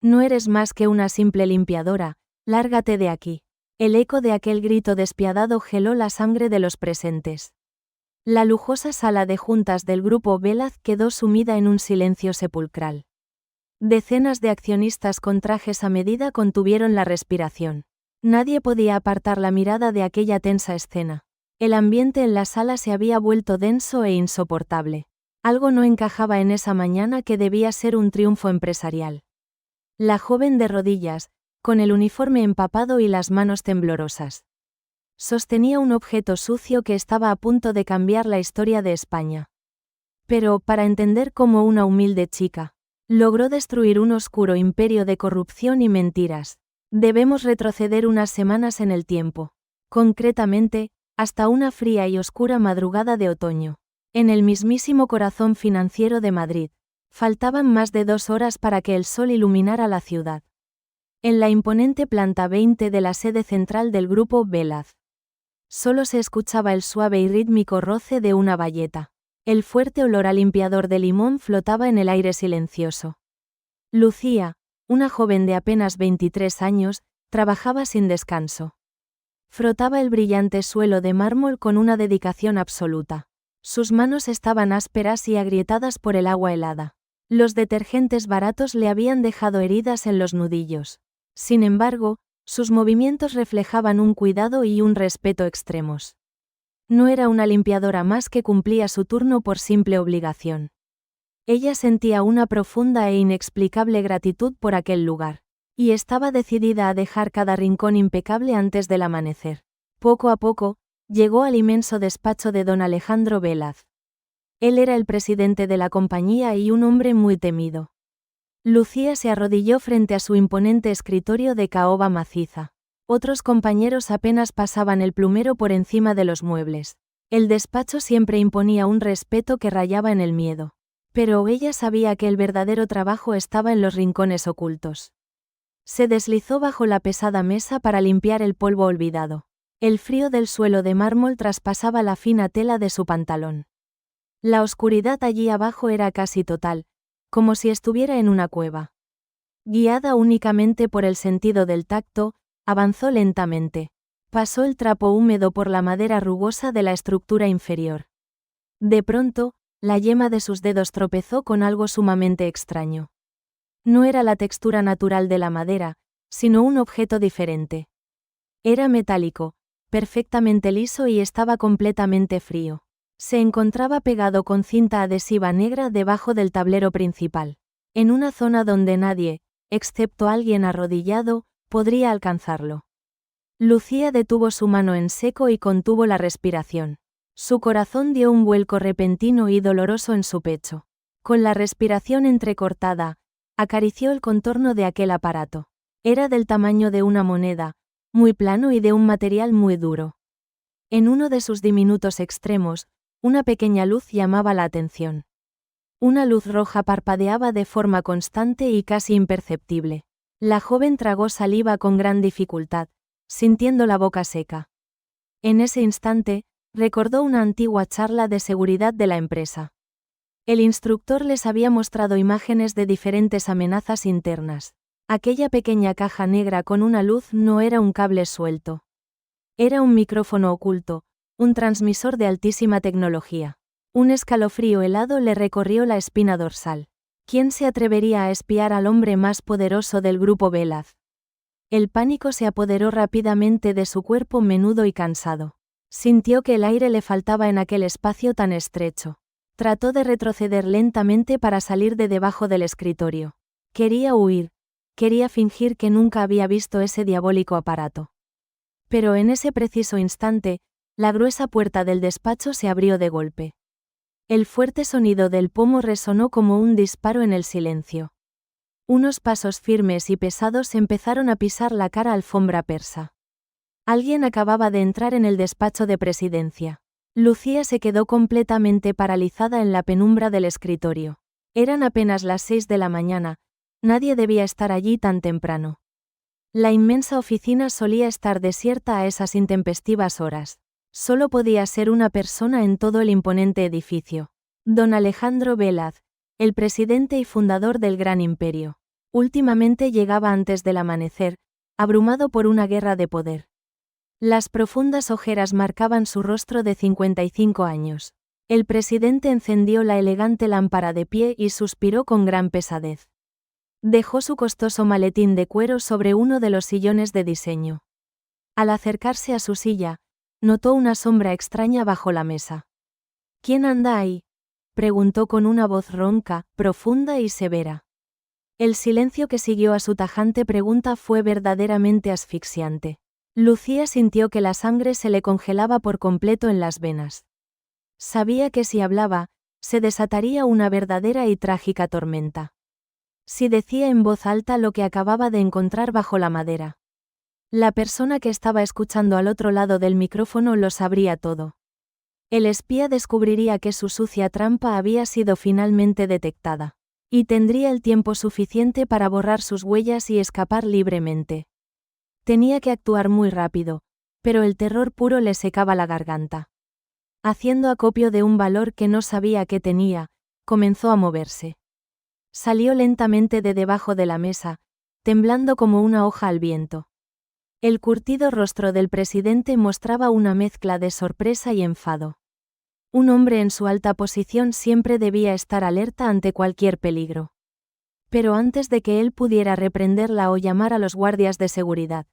No eres más que una simple limpiadora, lárgate de aquí. El eco de aquel grito despiadado geló la sangre de los presentes. La lujosa sala de juntas del grupo Velaz quedó sumida en un silencio sepulcral. Decenas de accionistas con trajes a medida contuvieron la respiración. Nadie podía apartar la mirada de aquella tensa escena. El ambiente en la sala se había vuelto denso e insoportable. Algo no encajaba en esa mañana que debía ser un triunfo empresarial. La joven de rodillas, con el uniforme empapado y las manos temblorosas, sostenía un objeto sucio que estaba a punto de cambiar la historia de España. Pero, para entender cómo una humilde chica logró destruir un oscuro imperio de corrupción y mentiras, debemos retroceder unas semanas en el tiempo. Concretamente, hasta una fría y oscura madrugada de otoño. En el mismísimo corazón financiero de Madrid. Faltaban más de 2 horas para que el sol iluminara la ciudad. En la imponente planta 20 de la sede central del grupo Velaz. Solo se escuchaba el suave y rítmico roce de una bayeta. El fuerte olor a limpiador de limón flotaba en el aire silencioso. Lucía, una joven de apenas 23 años, trabajaba sin descanso. Frotaba el brillante suelo de mármol con una dedicación absoluta. Sus manos estaban ásperas y agrietadas por el agua helada. Los detergentes baratos le habían dejado heridas en los nudillos. Sin embargo, sus movimientos reflejaban un cuidado y un respeto extremos. No era una limpiadora más que cumplía su turno por simple obligación. Ella sentía una profunda e inexplicable gratitud por aquel lugar, y estaba decidida a dejar cada rincón impecable antes del amanecer. Poco a poco, llegó al inmenso despacho de don Alejandro Velaz. Él era el presidente de la compañía y un hombre muy temido. Lucía se arrodilló frente a su imponente escritorio de caoba maciza. Otros compañeros apenas pasaban el plumero por encima de los muebles. El despacho siempre imponía un respeto que rayaba en el miedo. Pero ella sabía que el verdadero trabajo estaba en los rincones ocultos. Se deslizó bajo la pesada mesa para limpiar el polvo olvidado. El frío del suelo de mármol traspasaba la fina tela de su pantalón. La oscuridad allí abajo era casi total, como si estuviera en una cueva. Guiada únicamente por el sentido del tacto, avanzó lentamente. Pasó el trapo húmedo por la madera rugosa de la estructura inferior. De pronto, la yema de sus dedos tropezó con algo sumamente extraño. No era la textura natural de la madera, sino un objeto diferente. Era metálico, perfectamente liso y estaba completamente frío. Se encontraba pegado con cinta adhesiva negra debajo del tablero principal, en una zona donde nadie, excepto alguien arrodillado, podría alcanzarlo. Lucía detuvo su mano en seco y contuvo la respiración. Su corazón dio un vuelco repentino y doloroso en su pecho. Con la respiración entrecortada, acarició el contorno de aquel aparato. Era del tamaño de una moneda, muy plano y de un material muy duro. En uno de sus diminutos extremos, una pequeña luz llamaba la atención. Una luz roja parpadeaba de forma constante y casi imperceptible. La joven tragó saliva con gran dificultad, sintiendo la boca seca. En ese instante, recordó una antigua charla de seguridad de la empresa. El instructor les había mostrado imágenes de diferentes amenazas internas. Aquella pequeña caja negra con una luz no era un cable suelto. Era un micrófono oculto, un transmisor de altísima tecnología. Un escalofrío helado le recorrió la espina dorsal. ¿Quién se atrevería a espiar al hombre más poderoso del grupo Velaz? El pánico se apoderó rápidamente de su cuerpo menudo y cansado. Sintió que el aire le faltaba en aquel espacio tan estrecho. Trató de retroceder lentamente para salir de debajo del escritorio. Quería huir. Quería fingir que nunca había visto ese diabólico aparato. Pero en ese preciso instante, la gruesa puerta del despacho se abrió de golpe. El fuerte sonido del pomo resonó como un disparo en el silencio. Unos pasos firmes y pesados empezaron a pisar la cara alfombra persa. Alguien acababa de entrar en el despacho de presidencia. Lucía se quedó completamente paralizada en la penumbra del escritorio. Eran apenas las 6 de la mañana, nadie debía estar allí tan temprano. La inmensa oficina solía estar desierta a esas intempestivas horas. Solo podía ser una persona en todo el imponente edificio. Don Alejandro Velaz, el presidente y fundador del gran imperio. Últimamente llegaba antes del amanecer, abrumado por una guerra de poder. Las profundas ojeras marcaban su rostro de 55 años. El presidente encendió la elegante lámpara de pie y suspiró con gran pesadez. Dejó su costoso maletín de cuero sobre uno de los sillones de diseño. Al acercarse a su silla, notó una sombra extraña bajo la mesa. ¿Quién anda ahí?, preguntó con una voz ronca, profunda y severa. El silencio que siguió a su tajante pregunta fue verdaderamente asfixiante. Lucía sintió que la sangre se le congelaba por completo en las venas. Sabía que si hablaba, se desataría una verdadera y trágica tormenta. Si decía en voz alta lo que acababa de encontrar bajo la madera, la persona que estaba escuchando al otro lado del micrófono lo sabría todo. El espía descubriría que su sucia trampa había sido finalmente detectada. Y tendría el tiempo suficiente para borrar sus huellas y escapar libremente. Tenía que actuar muy rápido, pero el terror puro le secaba la garganta. Haciendo acopio de un valor que no sabía que tenía, comenzó a moverse. Salió lentamente de debajo de la mesa, temblando como una hoja al viento. El curtido rostro del presidente mostraba una mezcla de sorpresa y enfado. Un hombre en su alta posición siempre debía estar alerta ante cualquier peligro. Pero antes de que él pudiera reprenderla o llamar a los guardias de seguridad,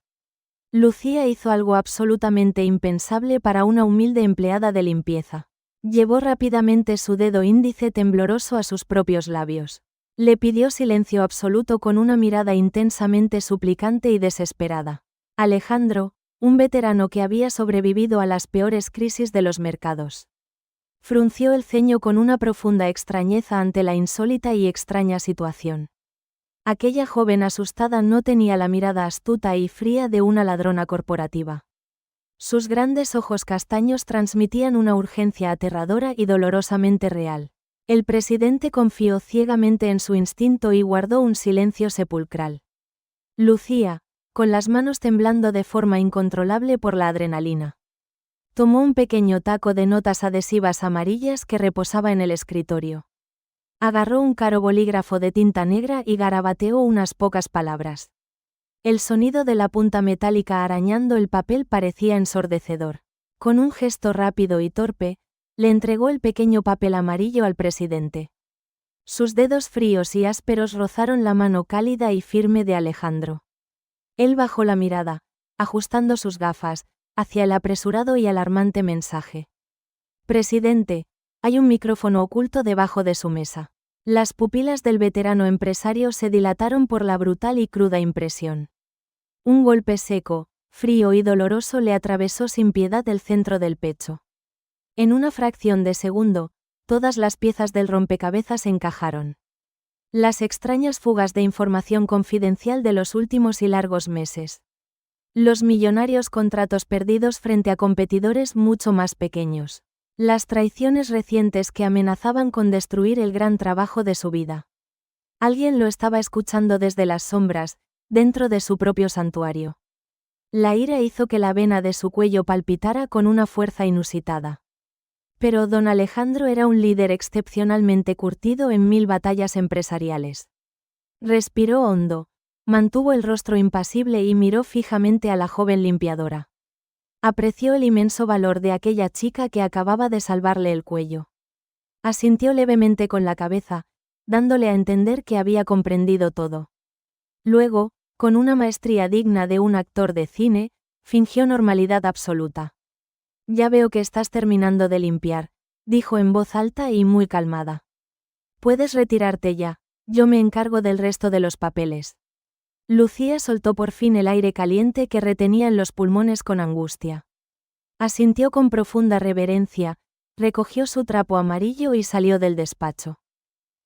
Lucía hizo algo absolutamente impensable para una humilde empleada de limpieza. Llevó rápidamente su dedo índice tembloroso a sus propios labios. Le pidió silencio absoluto con una mirada intensamente suplicante y desesperada. Alejandro, un veterano que había sobrevivido a las peores crisis de los mercados, frunció el ceño con una profunda extrañeza ante la insólita y extraña situación. Aquella joven asustada no tenía la mirada astuta y fría de una ladrona corporativa. Sus grandes ojos castaños transmitían una urgencia aterradora y dolorosamente real. El presidente confió ciegamente en su instinto y guardó un silencio sepulcral. Lucía, con las manos temblando de forma incontrolable por la adrenalina, tomó un pequeño taco de notas adhesivas amarillas que reposaba en el escritorio. Agarró un caro bolígrafo de tinta negra y garabateó unas pocas palabras. El sonido de la punta metálica arañando el papel parecía ensordecedor. Con un gesto rápido y torpe, le entregó el pequeño papel amarillo al presidente. Sus dedos fríos y ásperos rozaron la mano cálida y firme de Alejandro. Él bajó la mirada, ajustando sus gafas, hacia el apresurado y alarmante mensaje. Presidente, hay un micrófono oculto debajo de su mesa. Las pupilas del veterano empresario se dilataron por la brutal y cruda impresión. Un golpe seco, frío y doloroso le atravesó sin piedad el centro del pecho. En una fracción de segundo, todas las piezas del rompecabezas encajaron. Las extrañas fugas de información confidencial de los últimos y largos meses. Los millonarios contratos perdidos frente a competidores mucho más pequeños. Las traiciones recientes que amenazaban con destruir el gran trabajo de su vida. Alguien lo estaba escuchando desde las sombras, dentro de su propio santuario. La ira hizo que la vena de su cuello palpitara con una fuerza inusitada. Pero don Alejandro era un líder excepcionalmente curtido en 1000 batallas empresariales. Respiró hondo, mantuvo el rostro impasible y miró fijamente a la joven limpiadora. Apreció el inmenso valor de aquella chica que acababa de salvarle el cuello. Asintió levemente con la cabeza, dándole a entender que había comprendido todo. Luego, con una maestría digna de un actor de cine, fingió normalidad absoluta. Ya veo que estás terminando de limpiar, dijo en voz alta y muy calmada. Puedes retirarte ya, yo me encargo del resto de los papeles. Lucía soltó por fin el aire caliente que retenía en los pulmones con angustia. Asintió con profunda reverencia, recogió su trapo amarillo y salió del despacho.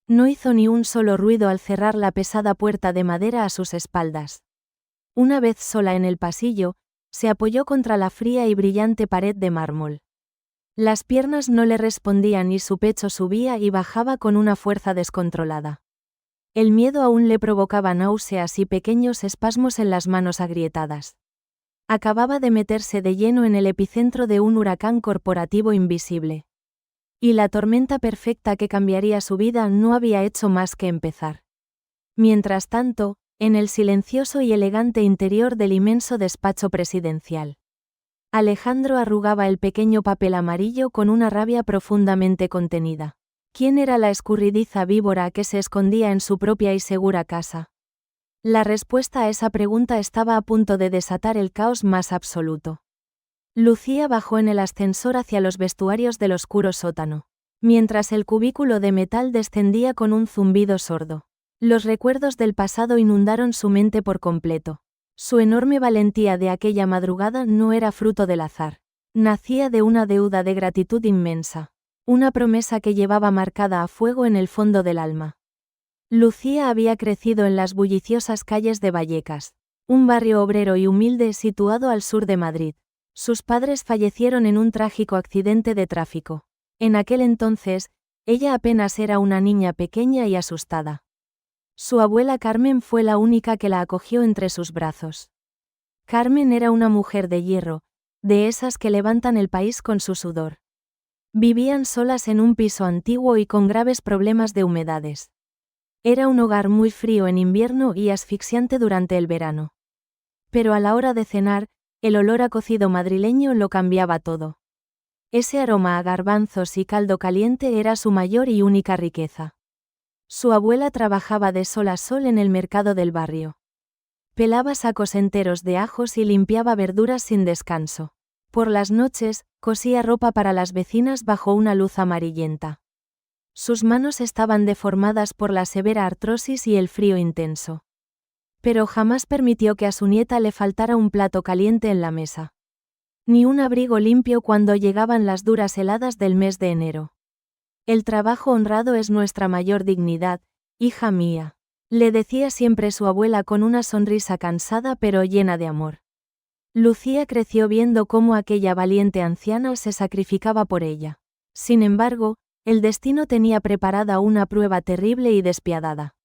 No hizo ni un solo ruido al cerrar la pesada puerta de madera a sus espaldas. Una vez sola en el pasillo, se apoyó contra la fría y brillante pared de mármol. Las piernas no le respondían y su pecho subía y bajaba con una fuerza descontrolada. El miedo aún le provocaba náuseas y pequeños espasmos en las manos agrietadas. Acababa de meterse de lleno en el epicentro de un huracán corporativo invisible. Y la tormenta perfecta que cambiaría su vida no había hecho más que empezar. Mientras tanto, en el silencioso y elegante interior del inmenso despacho presidencial, Alejandro arrugaba el pequeño papel amarillo con una rabia profundamente contenida. ¿Quién era la escurridiza víbora que se escondía en su propia y segura casa? La respuesta a esa pregunta estaba a punto de desatar el caos más absoluto. Lucía bajó en el ascensor hacia los vestuarios del oscuro sótano, mientras el cubículo de metal descendía con un zumbido sordo. Los recuerdos del pasado inundaron su mente por completo. Su enorme valentía de aquella madrugada no era fruto del azar. Nacía de una deuda de gratitud inmensa. Una promesa que llevaba marcada a fuego en el fondo del alma. Lucía había crecido en las bulliciosas calles de Vallecas, un barrio obrero y humilde situado al sur de Madrid. Sus padres fallecieron en un trágico accidente de tráfico. En aquel entonces, ella apenas era una niña pequeña y asustada. Su abuela Carmen fue la única que la acogió entre sus brazos. Carmen era una mujer de hierro, de esas que levantan el país con su sudor. Vivían solas en un piso antiguo y con graves problemas de humedades. Era un hogar muy frío en invierno y asfixiante durante el verano. Pero a la hora de cenar, el olor a cocido madrileño lo cambiaba todo. Ese aroma a garbanzos y caldo caliente era su mayor y única riqueza. Su abuela trabajaba de sol a sol en el mercado del barrio. Pelaba sacos enteros de ajos y limpiaba verduras sin descanso. Por las noches, cosía ropa para las vecinas bajo una luz amarillenta. Sus manos estaban deformadas por la severa artrosis y el frío intenso. Pero jamás permitió que a su nieta le faltara un plato caliente en la mesa. Ni un abrigo limpio cuando llegaban las duras heladas del mes de enero. El trabajo honrado es nuestra mayor dignidad, hija mía, le decía siempre su abuela con una sonrisa cansada pero llena de amor. Lucía creció viendo cómo aquella valiente anciana se sacrificaba por ella. Sin embargo, el destino tenía preparada una prueba terrible y despiadada.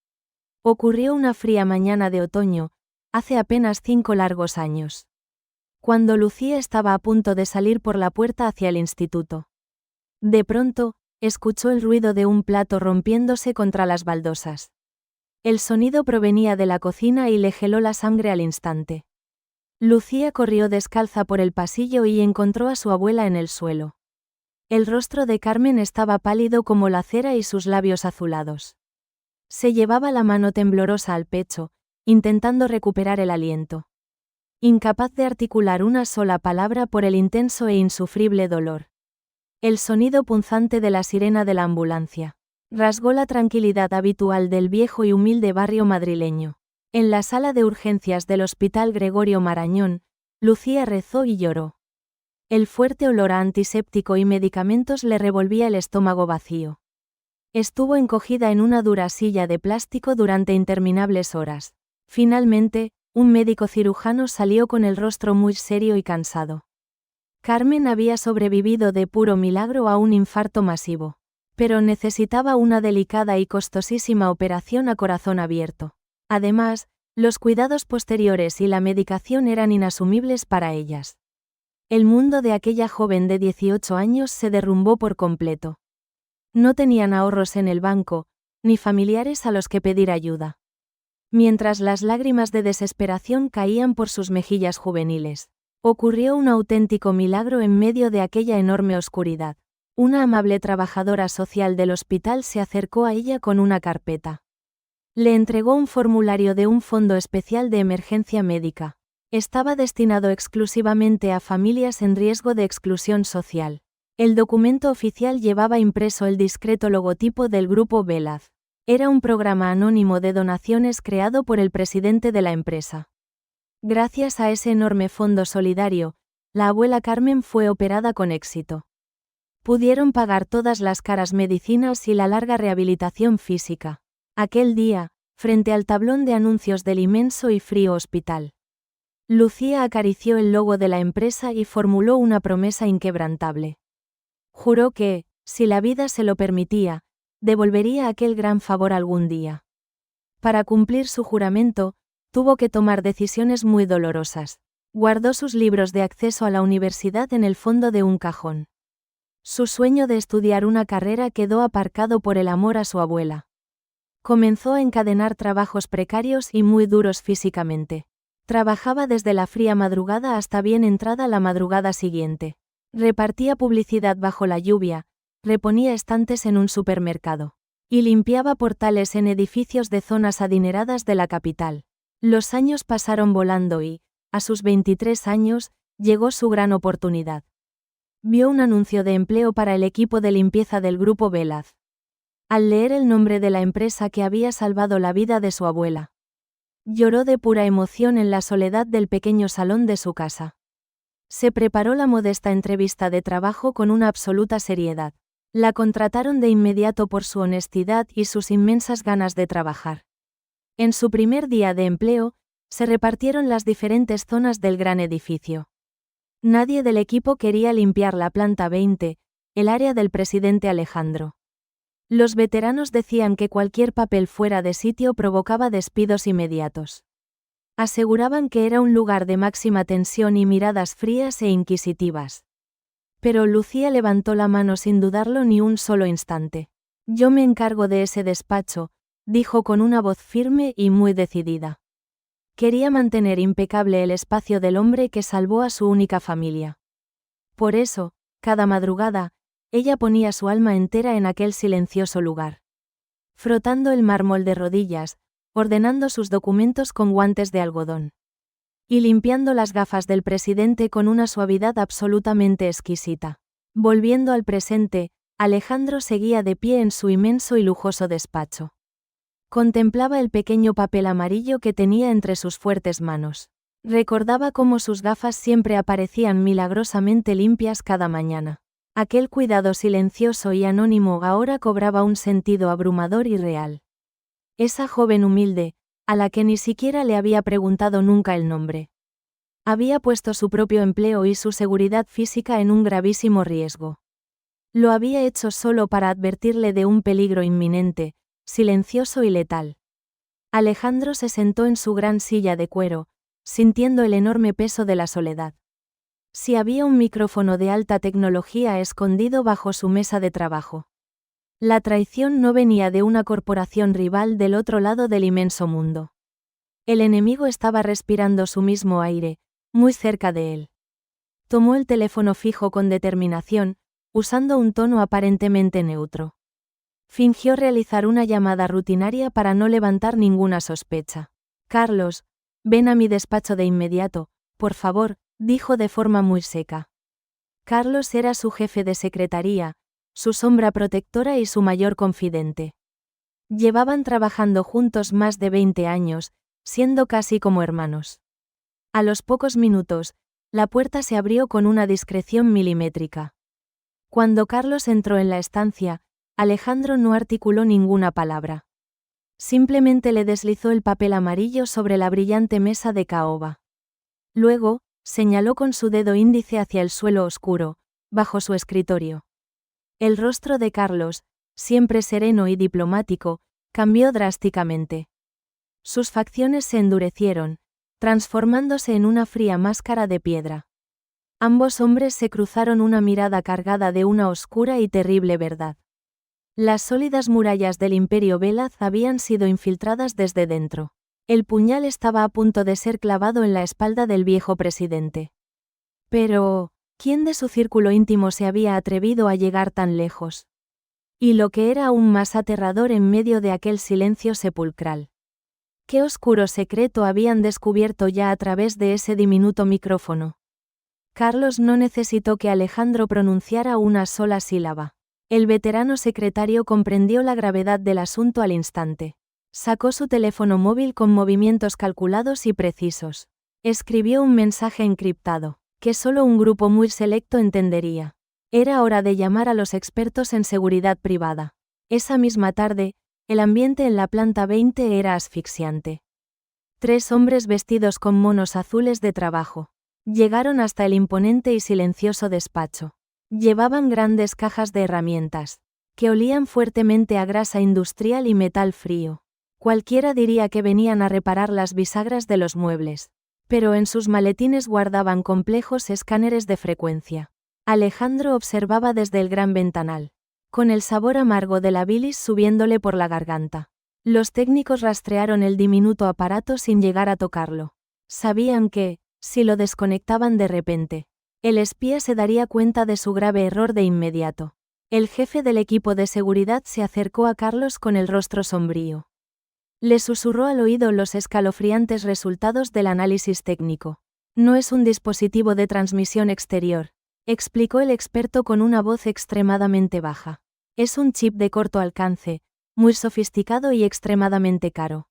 Ocurrió una fría mañana de otoño, hace apenas 5 largos años. Cuando Lucía estaba a punto de salir por la puerta hacia el instituto. De pronto, escuchó el ruido de un plato rompiéndose contra las baldosas. El sonido provenía de la cocina y le heló la sangre al instante. Lucía corrió descalza por el pasillo y encontró a su abuela en el suelo. El rostro de Carmen estaba pálido como la cera y sus labios azulados. Se llevaba la mano temblorosa al pecho, intentando recuperar el aliento. Incapaz de articular una sola palabra por el intenso e insufrible dolor. El sonido punzante de la sirena de la ambulancia rasgó la tranquilidad habitual del viejo y humilde barrio madrileño. En la sala de urgencias del Hospital Gregorio Marañón, Lucía rezó y lloró. El fuerte olor a antiséptico y medicamentos le revolvía el estómago vacío. Estuvo encogida en una dura silla de plástico durante interminables horas. Finalmente, un médico cirujano salió con el rostro muy serio y cansado. Carmen había sobrevivido de puro milagro a un infarto masivo, pero necesitaba una delicada y costosísima operación a corazón abierto. Además, los cuidados posteriores y la medicación eran inasumibles para ellas. El mundo de aquella joven de 18 años se derrumbó por completo. No tenían ahorros en el banco, ni familiares a los que pedir ayuda. Mientras las lágrimas de desesperación caían por sus mejillas juveniles, ocurrió un auténtico milagro en medio de aquella enorme oscuridad. Una amable trabajadora social del hospital se acercó a ella con una carpeta. Le entregó un formulario de un fondo especial de emergencia médica. Estaba destinado exclusivamente a familias en riesgo de exclusión social. El documento oficial llevaba impreso el discreto logotipo del Grupo Velaz. Era un programa anónimo de donaciones creado por el presidente de la empresa. Gracias a ese enorme fondo solidario, la abuela Carmen fue operada con éxito. Pudieron pagar todas las caras medicinas y la larga rehabilitación física. Aquel día, frente al tablón de anuncios del inmenso y frío hospital, Lucía acarició el logo de la empresa y formuló una promesa inquebrantable. Juró que, si la vida se lo permitía, devolvería aquel gran favor algún día. Para cumplir su juramento, tuvo que tomar decisiones muy dolorosas. Guardó sus libros de acceso a la universidad en el fondo de un cajón. Su sueño de estudiar una carrera quedó aparcado por el amor a su abuela. Comenzó a encadenar trabajos precarios y muy duros físicamente. Trabajaba desde la fría madrugada hasta bien entrada la madrugada siguiente. Repartía publicidad bajo la lluvia, reponía estantes en un supermercado. Y limpiaba portales en edificios de zonas adineradas de la capital. Los años pasaron volando y, a sus 23 años, llegó su gran oportunidad. Vio un anuncio de empleo para el equipo de limpieza del grupo Velaz. Al leer el nombre de la empresa que había salvado la vida de su abuela, lloró de pura emoción en la soledad del pequeño salón de su casa. Se preparó la modesta entrevista de trabajo con una absoluta seriedad. La contrataron de inmediato por su honestidad y sus inmensas ganas de trabajar. En su primer día de empleo, se repartieron las diferentes zonas del gran edificio. Nadie del equipo quería limpiar la planta 20, el área del presidente Alejandro. Los veteranos decían que cualquier papel fuera de sitio provocaba despidos inmediatos. Aseguraban que era un lugar de máxima tensión y miradas frías e inquisitivas. Pero Lucía levantó la mano sin dudarlo ni un solo instante. «Yo me encargo de ese despacho», dijo con una voz firme y muy decidida. Quería mantener impecable el espacio del hombre que salvó a su única familia. Por eso, cada madrugada, ella ponía su alma entera en aquel silencioso lugar. Frotando el mármol de rodillas, ordenando sus documentos con guantes de algodón. Y limpiando las gafas del presidente con una suavidad absolutamente exquisita. Volviendo al presente, Alejandro seguía de pie en su inmenso y lujoso despacho. Contemplaba el pequeño papel amarillo que tenía entre sus fuertes manos. Recordaba cómo sus gafas siempre aparecían milagrosamente limpias cada mañana. Aquel cuidado silencioso y anónimo ahora cobraba un sentido abrumador y real. Esa joven humilde, a la que ni siquiera le había preguntado nunca el nombre. Había puesto su propio empleo y su seguridad física en un gravísimo riesgo. Lo había hecho solo para advertirle de un peligro inminente, silencioso y letal. Alejandro se sentó en su gran silla de cuero, sintiendo el enorme peso de la soledad. Si había un micrófono de alta tecnología escondido bajo su mesa de trabajo. La traición no venía de una corporación rival del otro lado del inmenso mundo. El enemigo estaba respirando su mismo aire, muy cerca de él. Tomó el teléfono fijo con determinación, usando un tono aparentemente neutro. Fingió realizar una llamada rutinaria para no levantar ninguna sospecha. «Carlos, ven a mi despacho de inmediato, por favor», dijo de forma muy seca. Carlos era su jefe de secretaría, su sombra protectora y su mayor confidente. Llevaban trabajando juntos más de 20 años, siendo casi como hermanos. A los pocos minutos, la puerta se abrió con una discreción milimétrica. Cuando Carlos entró en la estancia, Alejandro no articuló ninguna palabra. Simplemente le deslizó el papel amarillo sobre la brillante mesa de caoba. Luego, señaló con su dedo índice hacia el suelo oscuro, bajo su escritorio. El rostro de Carlos, siempre sereno y diplomático, cambió drásticamente. Sus facciones se endurecieron, transformándose en una fría máscara de piedra. Ambos hombres se cruzaron una mirada cargada de una oscura y terrible verdad. Las sólidas murallas del Imperio Velaz habían sido infiltradas desde dentro. El puñal estaba a punto de ser clavado en la espalda del viejo presidente. Pero, ¿quién de su círculo íntimo se había atrevido a llegar tan lejos? Y lo que era aún más aterrador en medio de aquel silencio sepulcral. ¿Qué oscuro secreto habían descubierto ya a través de ese diminuto micrófono? Carlos no necesitó que Alejandro pronunciara una sola sílaba. El veterano secretario comprendió la gravedad del asunto al instante. Sacó su teléfono móvil con movimientos calculados y precisos. Escribió un mensaje encriptado, que solo un grupo muy selecto entendería. Era hora de llamar a los expertos en seguridad privada. Esa misma tarde, el ambiente en la planta 20 era asfixiante. 3 hombres vestidos con monos azules de trabajo llegaron hasta el imponente y silencioso despacho. Llevaban grandes cajas de herramientas, que olían fuertemente a grasa industrial y metal frío. Cualquiera diría que venían a reparar las bisagras de los muebles. Pero en sus maletines guardaban complejos escáneres de frecuencia. Alejandro observaba desde el gran ventanal, con el sabor amargo de la bilis subiéndole por la garganta. Los técnicos rastrearon el diminuto aparato sin llegar a tocarlo. Sabían que, si lo desconectaban de repente, el espía se daría cuenta de su grave error de inmediato. El jefe del equipo de seguridad se acercó a Carlos con el rostro sombrío. Le susurró al oído los escalofriantes resultados del análisis técnico. No es un dispositivo de transmisión exterior, explicó el experto con una voz extremadamente baja. Es un chip de corto alcance, muy sofisticado y extremadamente caro.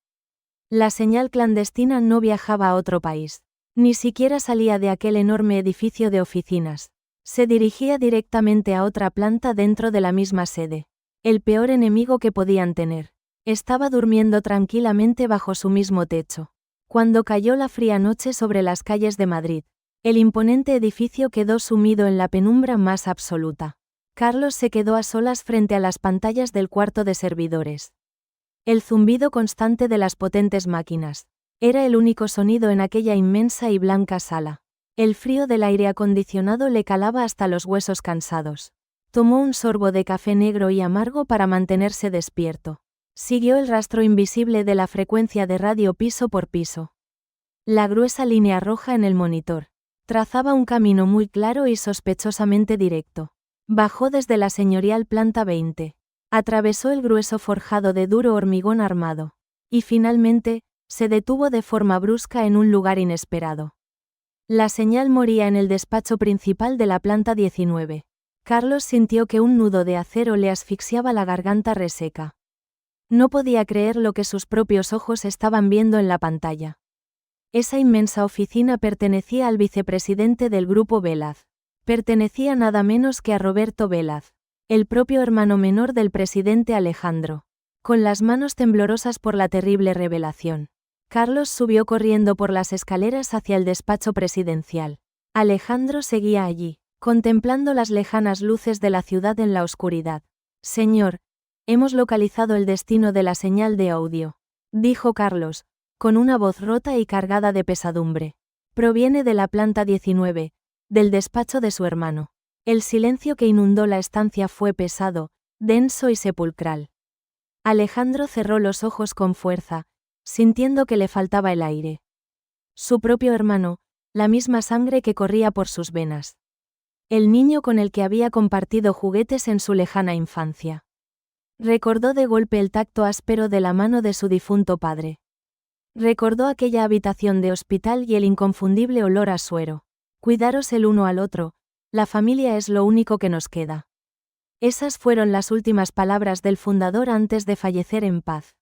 La señal clandestina no viajaba a otro país. Ni siquiera salía de aquel enorme edificio de oficinas. Se dirigía directamente a otra planta dentro de la misma sede. El peor enemigo que podían tener. Estaba durmiendo tranquilamente bajo su mismo techo. Cuando cayó la fría noche sobre las calles de Madrid, el imponente edificio quedó sumido en la penumbra más absoluta. Carlos se quedó a solas frente a las pantallas del cuarto de servidores. El zumbido constante de las potentes máquinas. Era el único sonido en aquella inmensa y blanca sala. El frío del aire acondicionado le calaba hasta los huesos cansados. Tomó un sorbo de café negro y amargo para mantenerse despierto. Siguió el rastro invisible de la frecuencia de radio piso por piso. La gruesa línea roja en el monitor trazaba un camino muy claro y sospechosamente directo. Bajó desde la señorial planta 20. Atravesó el grueso forjado de duro hormigón armado. Y finalmente, se detuvo de forma brusca en un lugar inesperado. La señal moría en el despacho principal de la planta 19. Carlos sintió que un nudo de acero le asfixiaba la garganta reseca. No podía creer lo que sus propios ojos estaban viendo en la pantalla. Esa inmensa oficina pertenecía al vicepresidente del Grupo Velaz. Pertenecía nada menos que a Roberto Velaz, el propio hermano menor del presidente Alejandro. Con las manos temblorosas por la terrible revelación, Carlos subió corriendo por las escaleras hacia el despacho presidencial. Alejandro seguía allí, contemplando las lejanas luces de la ciudad en la oscuridad. Señor, hemos localizado el destino de la señal de audio, dijo Carlos, con una voz rota y cargada de pesadumbre. Proviene de la planta 19, del despacho de su hermano. El silencio que inundó la estancia fue pesado, denso y sepulcral. Alejandro cerró los ojos con fuerza, sintiendo que le faltaba el aire. Su propio hermano, la misma sangre que corría por sus venas. El niño con el que había compartido juguetes en su lejana infancia. Recordó de golpe el tacto áspero de la mano de su difunto padre. Recordó aquella habitación de hospital y el inconfundible olor a suero. Cuidaros el uno al otro, la familia es lo único que nos queda. Esas fueron las últimas palabras del fundador antes de fallecer en paz.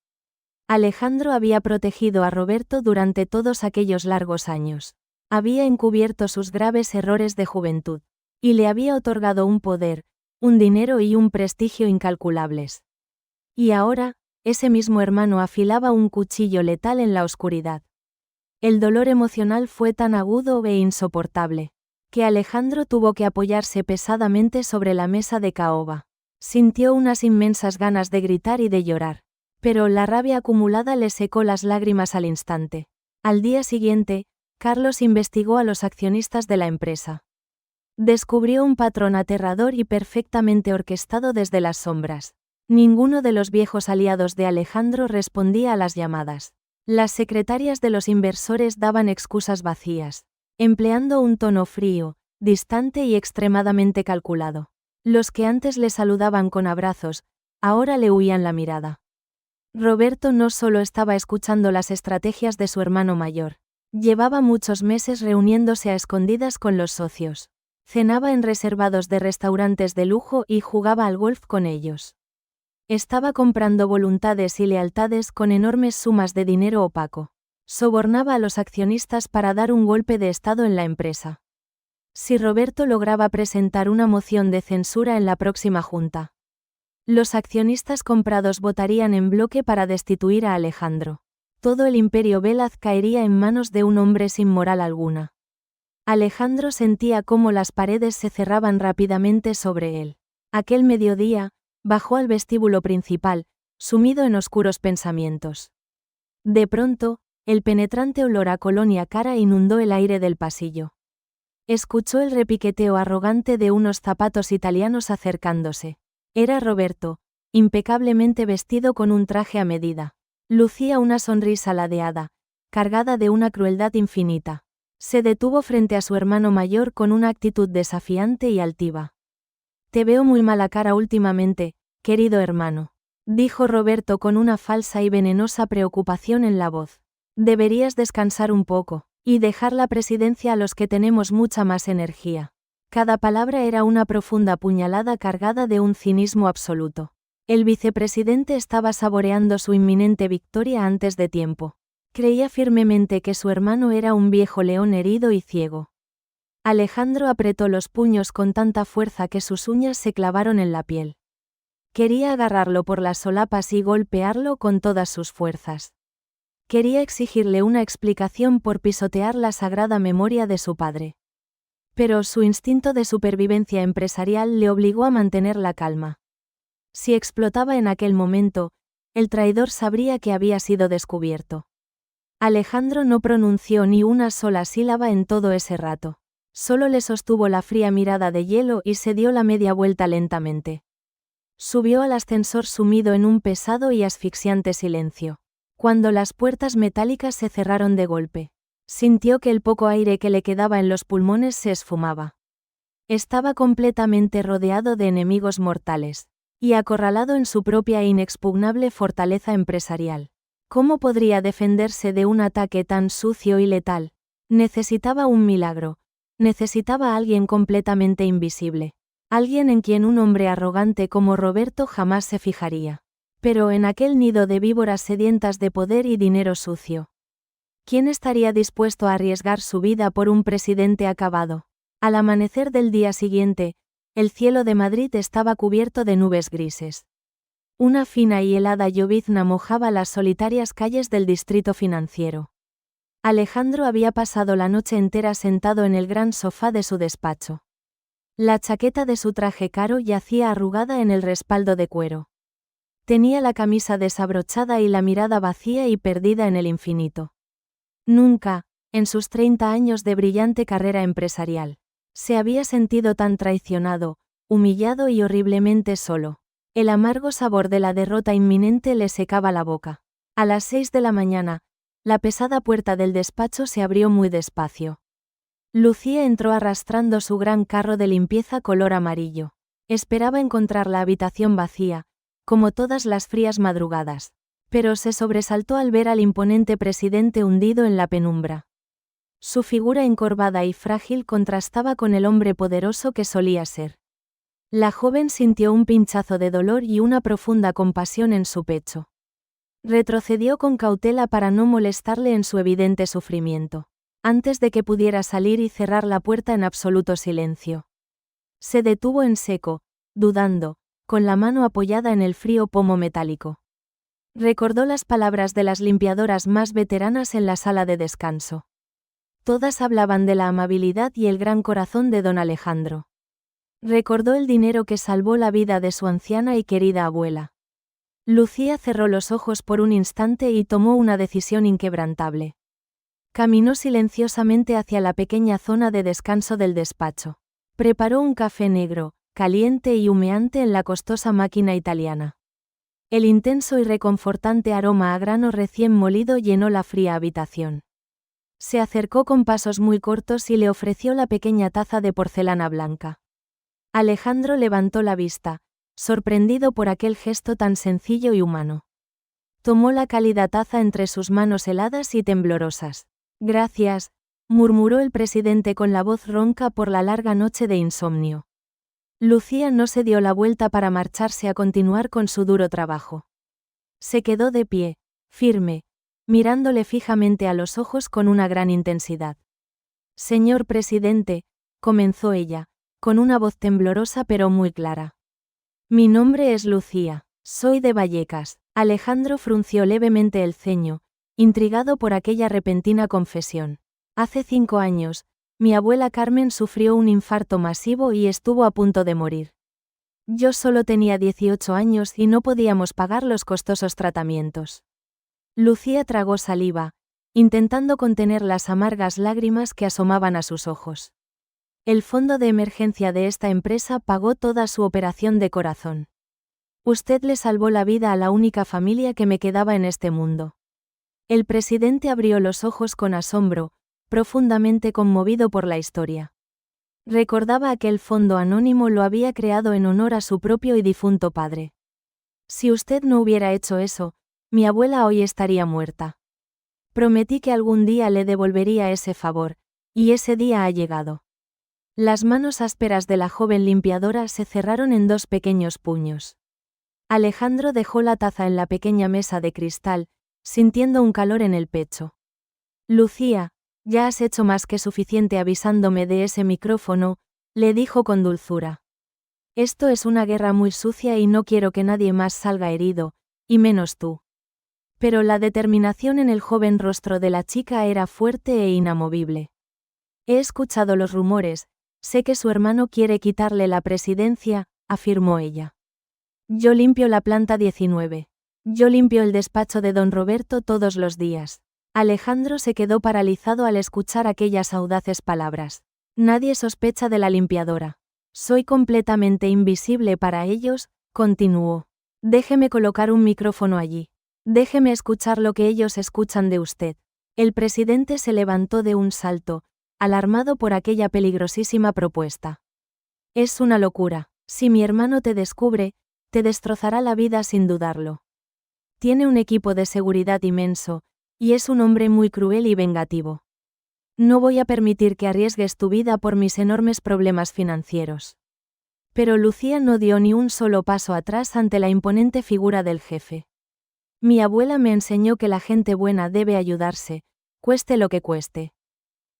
Alejandro había protegido a Roberto durante todos aquellos largos años. Había encubierto sus graves errores de juventud. Y le había otorgado un poder, un dinero y un prestigio incalculables. Y ahora, ese mismo hermano afilaba un cuchillo letal en la oscuridad. El dolor emocional fue tan agudo e insoportable, que Alejandro tuvo que apoyarse pesadamente sobre la mesa de caoba. Sintió unas inmensas ganas de gritar y de llorar. Pero la rabia acumulada le secó las lágrimas al instante. Al día siguiente, Carlos investigó a los accionistas de la empresa. Descubrió un patrón aterrador y perfectamente orquestado desde las sombras. Ninguno de los viejos aliados de Alejandro respondía a las llamadas. Las secretarias de los inversores daban excusas vacías, empleando un tono frío, distante y extremadamente calculado. Los que antes le saludaban con abrazos, ahora le huían la mirada. Roberto no solo estaba escuchando las estrategias de su hermano mayor. Llevaba muchos meses reuniéndose a escondidas con los socios. Cenaba en reservados de restaurantes de lujo y jugaba al golf con ellos. Estaba comprando voluntades y lealtades con enormes sumas de dinero opaco. Sobornaba a los accionistas para dar un golpe de estado en la empresa. Si Roberto lograba presentar una moción de censura en la próxima junta, los accionistas comprados votarían en bloque para destituir a Alejandro. Todo el imperio Velaz caería en manos de un hombre sin moral alguna. Alejandro sentía cómo las paredes se cerraban rápidamente sobre él. Aquel mediodía, bajó al vestíbulo principal, sumido en oscuros pensamientos. De pronto, el penetrante olor a colonia cara inundó el aire del pasillo. Escuchó el repiqueteo arrogante de unos zapatos italianos acercándose. Era Roberto, impecablemente vestido con un traje a medida. Lucía una sonrisa ladeada, cargada de una crueldad infinita. Se detuvo frente a su hermano mayor con una actitud desafiante y altiva. Te veo muy mala cara últimamente, querido hermano, dijo Roberto con una falsa y venenosa preocupación en la voz. Deberías descansar un poco, y dejar la presidencia a los que tenemos mucha más energía. Cada palabra era una profunda puñalada cargada de un cinismo absoluto. El vicepresidente estaba saboreando su inminente victoria antes de tiempo. Creía firmemente que su hermano era un viejo león herido y ciego. Alejandro apretó los puños con tanta fuerza que sus uñas se clavaron en la piel. Quería agarrarlo por las solapas y golpearlo con todas sus fuerzas. Quería exigirle una explicación por pisotear la sagrada memoria de su padre. Pero su instinto de supervivencia empresarial le obligó a mantener la calma. Si explotaba en aquel momento, el traidor sabría que había sido descubierto. Alejandro no pronunció ni una sola sílaba en todo ese rato. Solo le sostuvo la fría mirada de hielo y se dio la media vuelta lentamente. Subió al ascensor sumido en un pesado y asfixiante silencio. Cuando las puertas metálicas se cerraron de golpe, sintió que el poco aire que le quedaba en los pulmones se esfumaba. Estaba completamente rodeado de enemigos mortales, y acorralado en su propia e inexpugnable fortaleza empresarial. ¿Cómo podría defenderse de un ataque tan sucio y letal? Necesitaba un milagro. Necesitaba a alguien completamente invisible. Alguien en quien un hombre arrogante como Roberto jamás se fijaría. Pero en aquel nido de víboras sedientas de poder y dinero sucio, ¿quién estaría dispuesto a arriesgar su vida por un presidente acabado? Al amanecer del día siguiente, el cielo de Madrid estaba cubierto de nubes grises. Una fina y helada llovizna mojaba las solitarias calles del distrito financiero. Alejandro había pasado la noche entera sentado en el gran sofá de su despacho. La chaqueta de su traje caro yacía arrugada en el respaldo de cuero. Tenía la camisa desabrochada y la mirada vacía y perdida en el infinito. Nunca, en sus 30 años de brillante carrera empresarial, se había sentido tan traicionado, humillado y horriblemente solo. El amargo sabor de la derrota inminente le secaba la boca. A las 6 de la mañana, la pesada puerta del despacho se abrió muy despacio. Lucía entró arrastrando su gran carro de limpieza color amarillo. Esperaba encontrar la habitación vacía, como todas las frías madrugadas, pero se sobresaltó al ver al imponente presidente hundido en la penumbra. Su figura encorvada y frágil contrastaba con el hombre poderoso que solía ser. La joven sintió un pinchazo de dolor y una profunda compasión en su pecho. Retrocedió con cautela para no molestarle en su evidente sufrimiento, antes de que pudiera salir y cerrar la puerta en absoluto silencio. Se detuvo en seco, dudando, con la mano apoyada en el frío pomo metálico. Recordó las palabras de las limpiadoras más veteranas en la sala de descanso. Todas hablaban de la amabilidad y el gran corazón de don Alejandro. Recordó el dinero que salvó la vida de su anciana y querida abuela. Lucía cerró los ojos por un instante y tomó una decisión inquebrantable. Caminó silenciosamente hacia la pequeña zona de descanso del despacho. Preparó un café negro, caliente y humeante en la costosa máquina italiana. El intenso y reconfortante aroma a grano recién molido llenó la fría habitación. Se acercó con pasos muy cortos y le ofreció la pequeña taza de porcelana blanca. Alejandro levantó la vista, sorprendido por aquel gesto tan sencillo y humano. Tomó la cálida taza entre sus manos heladas y temblorosas. Gracias, murmuró el presidente con la voz ronca por la larga noche de insomnio. Lucía no se dio la vuelta para marcharse a continuar con su duro trabajo. Se quedó de pie, firme, mirándole fijamente a los ojos con una gran intensidad. Señor presidente, comenzó ella, con una voz temblorosa pero muy clara. Mi nombre es Lucía, soy de Vallecas. Alejandro frunció levemente el ceño, intrigado por aquella repentina confesión. Hace 5 años, mi abuela Carmen sufrió un infarto masivo y estuvo a punto de morir. Yo solo tenía 18 años y no podíamos pagar los costosos tratamientos. Lucía tragó saliva, intentando contener las amargas lágrimas que asomaban a sus ojos. El fondo de emergencia de esta empresa pagó toda su operación de corazón. Usted le salvó la vida a la única familia que me quedaba en este mundo. El presidente abrió los ojos con asombro, profundamente conmovido por la historia. Recordaba aquel fondo anónimo lo había creado en honor a su propio y difunto padre. Si usted no hubiera hecho eso, mi abuela hoy estaría muerta. Prometí que algún día le devolvería ese favor, y ese día ha llegado. Las manos ásperas de la joven limpiadora se cerraron en dos pequeños puños. Alejandro dejó la taza en la pequeña mesa de cristal, sintiendo un calor en el pecho. Lucía, ya has hecho más que suficiente avisándome de ese micrófono, le dijo con dulzura. Esto es una guerra muy sucia y no quiero que nadie más salga herido, y menos tú. Pero la determinación en el joven rostro de la chica era fuerte e inamovible. He escuchado los rumores, sé que su hermano quiere quitarle la presidencia, afirmó ella. Yo limpio la planta 19. Yo limpio el despacho de don Roberto todos los días. Alejandro se quedó paralizado al escuchar aquellas audaces palabras. Nadie sospecha de la limpiadora. Soy completamente invisible para ellos, continuó. Déjeme colocar un micrófono allí. Déjeme escuchar lo que ellos escuchan de usted. El presidente se levantó de un salto, alarmado por aquella peligrosísima propuesta. Es una locura. Si mi hermano te descubre, te destrozará la vida sin dudarlo. Tiene un equipo de seguridad inmenso, y es un hombre muy cruel y vengativo. No voy a permitir que arriesgues tu vida por mis enormes problemas financieros. Pero Lucía no dio ni un solo paso atrás ante la imponente figura del jefe. Mi abuela me enseñó que la gente buena debe ayudarse, cueste lo que cueste.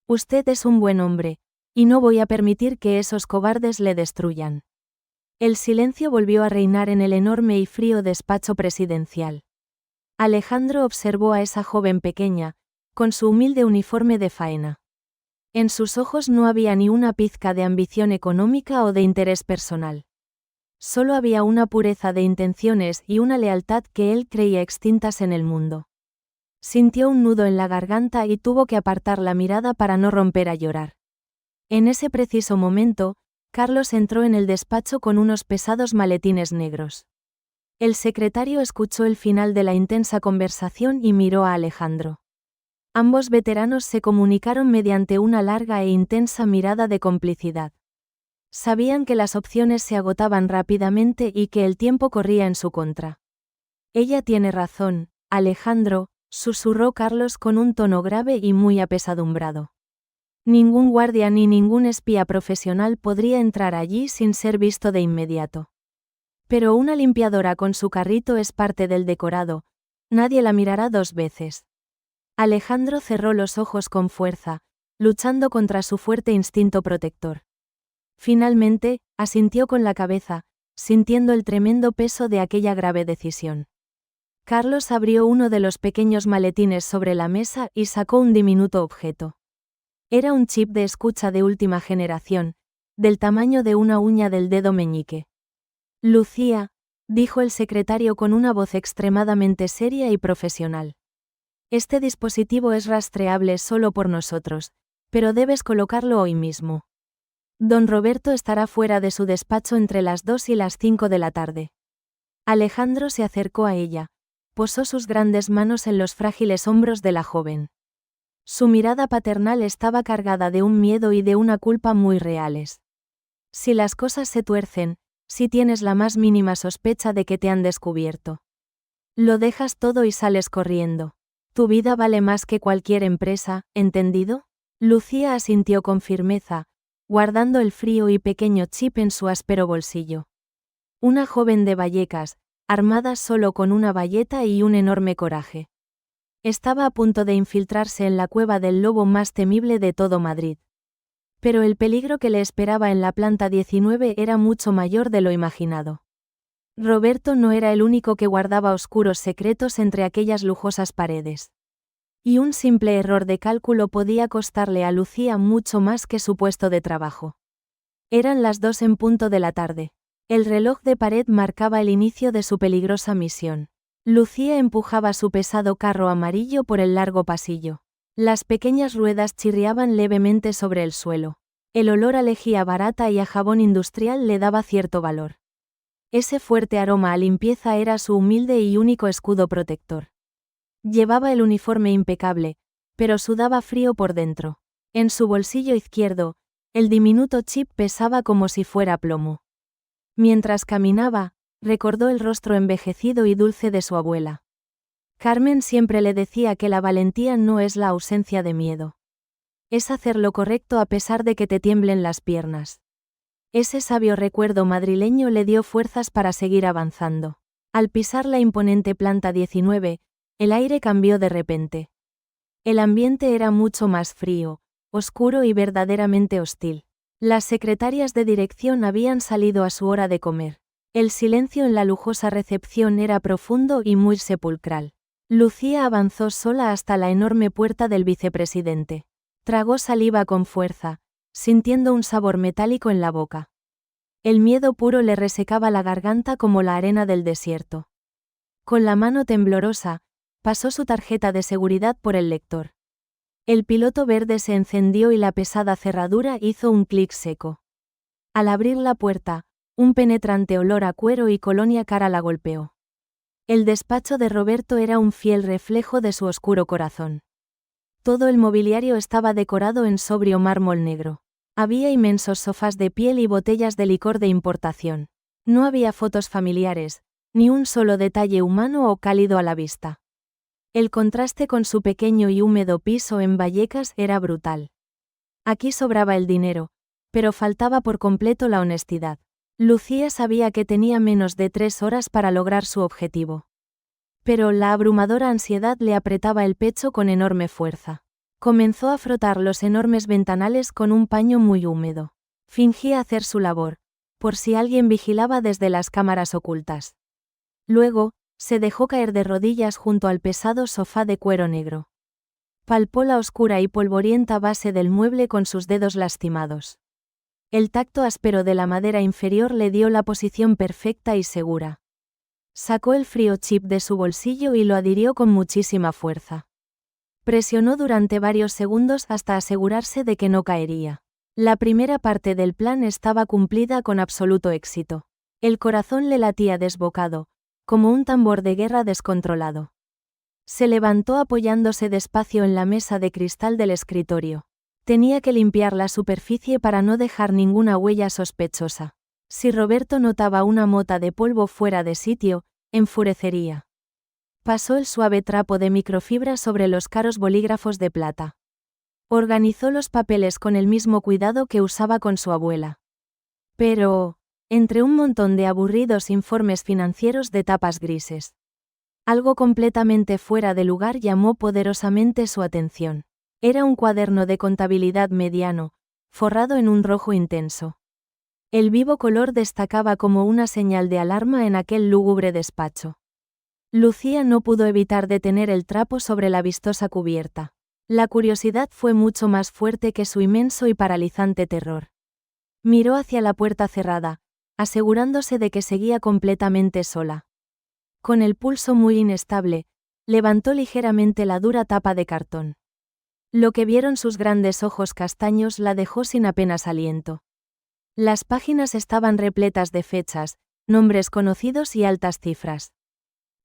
Usted es un buen hombre, y no voy a permitir que esos cobardes le destruyan. El silencio volvió a reinar en el enorme y frío despacho presidencial. Alejandro observó a esa joven pequeña, con su humilde uniforme de faena. En sus ojos no había ni una pizca de ambición económica o de interés personal. Solo había una pureza de intenciones y una lealtad que él creía extintas en el mundo. Sintió un nudo en la garganta y tuvo que apartar la mirada para no romper a llorar. En ese preciso momento, Carlos entró en el despacho con unos pesados maletines negros. El secretario escuchó el final de la intensa conversación y miró a Alejandro. Ambos veteranos se comunicaron mediante una larga e intensa mirada de complicidad. Sabían que las opciones se agotaban rápidamente y que el tiempo corría en su contra. Ella tiene razón, Alejandro, susurró Carlos con un tono grave y muy apesadumbrado. Ningún guardia ni ningún espía profesional podría entrar allí sin ser visto de inmediato. Pero una limpiadora con su carrito es parte del decorado, nadie la mirará dos veces. Alejandro cerró los ojos con fuerza, luchando contra su fuerte instinto protector. Finalmente, asintió con la cabeza, sintiendo el tremendo peso de aquella grave decisión. Carlos abrió uno de los pequeños maletines sobre la mesa y sacó un diminuto objeto. Era un chip de escucha de última generación, del tamaño de una uña del dedo meñique. Lucía, dijo el secretario con una voz extremadamente seria y profesional. Este dispositivo es rastreable solo por nosotros, pero debes colocarlo hoy mismo. Don Roberto estará fuera de su despacho entre las 2 y las 5 de la tarde. Alejandro se acercó a ella, posó sus grandes manos en los frágiles hombros de la joven. Su mirada paternal estaba cargada de un miedo y de una culpa muy reales. Si las cosas se tuercen, si tienes la más mínima sospecha de que te han descubierto, lo dejas todo y sales corriendo. Tu vida vale más que cualquier empresa, ¿entendido? Lucía asintió con firmeza, guardando el frío y pequeño chip en su áspero bolsillo. Una joven de Vallecas, armada solo con una bayeta y un enorme coraje. Estaba a punto de infiltrarse en la cueva del lobo más temible de todo Madrid. Pero el peligro que le esperaba en la planta 19 era mucho mayor de lo imaginado. Roberto no era el único que guardaba oscuros secretos entre aquellas lujosas paredes. Y un simple error de cálculo podía costarle a Lucía mucho más que su puesto de trabajo. Eran las 2 en punto de la tarde. El reloj de pared marcaba el inicio de su peligrosa misión. Lucía empujaba su pesado carro amarillo por el largo pasillo. Las pequeñas ruedas chirriaban levemente sobre el suelo. El olor a lejía barata y a jabón industrial le daba cierto valor. Ese fuerte aroma a limpieza era su humilde y único escudo protector. Llevaba el uniforme impecable, pero sudaba frío por dentro. En su bolsillo izquierdo, el diminuto chip pesaba como si fuera plomo. Mientras caminaba, recordó el rostro envejecido y dulce de su abuela. Carmen siempre le decía que la valentía no es la ausencia de miedo. Es hacer lo correcto a pesar de que te tiemblen las piernas. Ese sabio recuerdo madrileño le dio fuerzas para seguir avanzando. Al pisar la imponente planta 19, el aire cambió de repente. El ambiente era mucho más frío, oscuro y verdaderamente hostil. Las secretarias de dirección habían salido a su hora de comer. El silencio en la lujosa recepción era profundo y muy sepulcral. Lucía avanzó sola hasta la enorme puerta del vicepresidente. Tragó saliva con fuerza, sintiendo un sabor metálico en la boca. El miedo puro le resecaba la garganta como la arena del desierto. Con la mano temblorosa, pasó su tarjeta de seguridad por el lector. El piloto verde se encendió y la pesada cerradura hizo un clic seco. Al abrir la puerta, un penetrante olor a cuero y colonia cara la golpeó. El despacho de Roberto era un fiel reflejo de su oscuro corazón. Todo el mobiliario estaba decorado en sobrio mármol negro. Había inmensos sofás de piel y botellas de licor de importación. No había fotos familiares, ni un solo detalle humano o cálido a la vista. El contraste con su pequeño y húmedo piso en Vallecas era brutal. Aquí sobraba el dinero, pero faltaba por completo la honestidad. Lucía sabía que tenía menos de 3 horas para lograr su objetivo. Pero la abrumadora ansiedad le apretaba el pecho con enorme fuerza. Comenzó a frotar los enormes ventanales con un paño muy húmedo. Fingía hacer su labor, por si alguien vigilaba desde las cámaras ocultas. Luego, se dejó caer de rodillas junto al pesado sofá de cuero negro. Palpó la oscura y polvorienta base del mueble con sus dedos lastimados. El tacto áspero de la madera inferior le dio la posición perfecta y segura. Sacó el frío chip de su bolsillo y lo adhirió con muchísima fuerza. Presionó durante varios segundos hasta asegurarse de que no caería. La primera parte del plan estaba cumplida con absoluto éxito. El corazón le latía desbocado, como un tambor de guerra descontrolado. Se levantó apoyándose despacio en la mesa de cristal del escritorio. Tenía que limpiar la superficie para no dejar ninguna huella sospechosa. Si Roberto notaba una mota de polvo fuera de sitio, enfurecería. Pasó el suave trapo de microfibra sobre los caros bolígrafos de plata. Organizó los papeles con el mismo cuidado que usaba con su abuela. Pero, entre un montón de aburridos informes financieros de tapas grises, algo completamente fuera de lugar llamó poderosamente su atención. Era un cuaderno de contabilidad mediano, forrado en un rojo intenso. El vivo color destacaba como una señal de alarma en aquel lúgubre despacho. Lucía no pudo evitar detener el trapo sobre la vistosa cubierta. La curiosidad fue mucho más fuerte que su inmenso y paralizante terror. Miró hacia la puerta cerrada, asegurándose de que seguía completamente sola. Con el pulso muy inestable, levantó ligeramente la dura tapa de cartón. Lo que vieron sus grandes ojos castaños la dejó sin apenas aliento. Las páginas estaban repletas de fechas, nombres conocidos y altas cifras.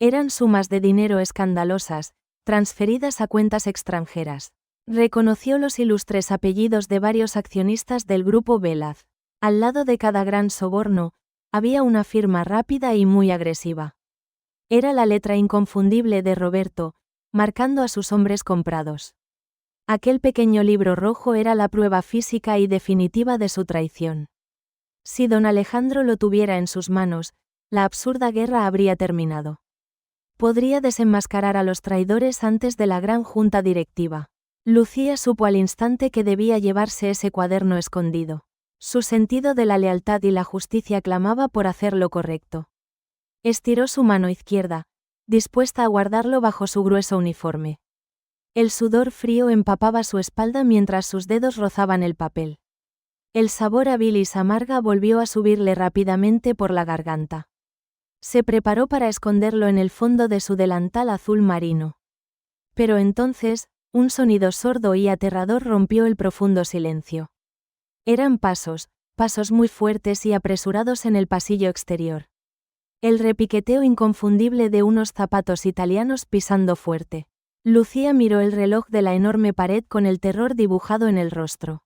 Eran sumas de dinero escandalosas, transferidas a cuentas extranjeras. Reconoció los ilustres apellidos de varios accionistas del grupo Velaz. Al lado de cada gran soborno, había una firma rápida y muy agresiva. Era la letra inconfundible de Roberto, marcando a sus hombres comprados. Aquel pequeño libro rojo era la prueba física y definitiva de su traición. Si don Alejandro lo tuviera en sus manos, la absurda guerra habría terminado. Podría desenmascarar a los traidores antes de la gran junta directiva. Lucía supo al instante que debía llevarse ese cuaderno escondido. Su sentido de la lealtad y la justicia clamaba por hacer lo correcto. Estiró su mano izquierda, dispuesta a guardarlo bajo su grueso uniforme. El sudor frío empapaba su espalda mientras sus dedos rozaban el papel. El sabor a bilis amarga volvió a subirle rápidamente por la garganta. Se preparó para esconderlo en el fondo de su delantal azul marino. Pero entonces, un sonido sordo y aterrador rompió el profundo silencio. Eran pasos muy fuertes y apresurados en el pasillo exterior. El repiqueteo inconfundible de unos zapatos italianos pisando fuerte. Lucía miró el reloj de la enorme pared con el terror dibujado en el rostro.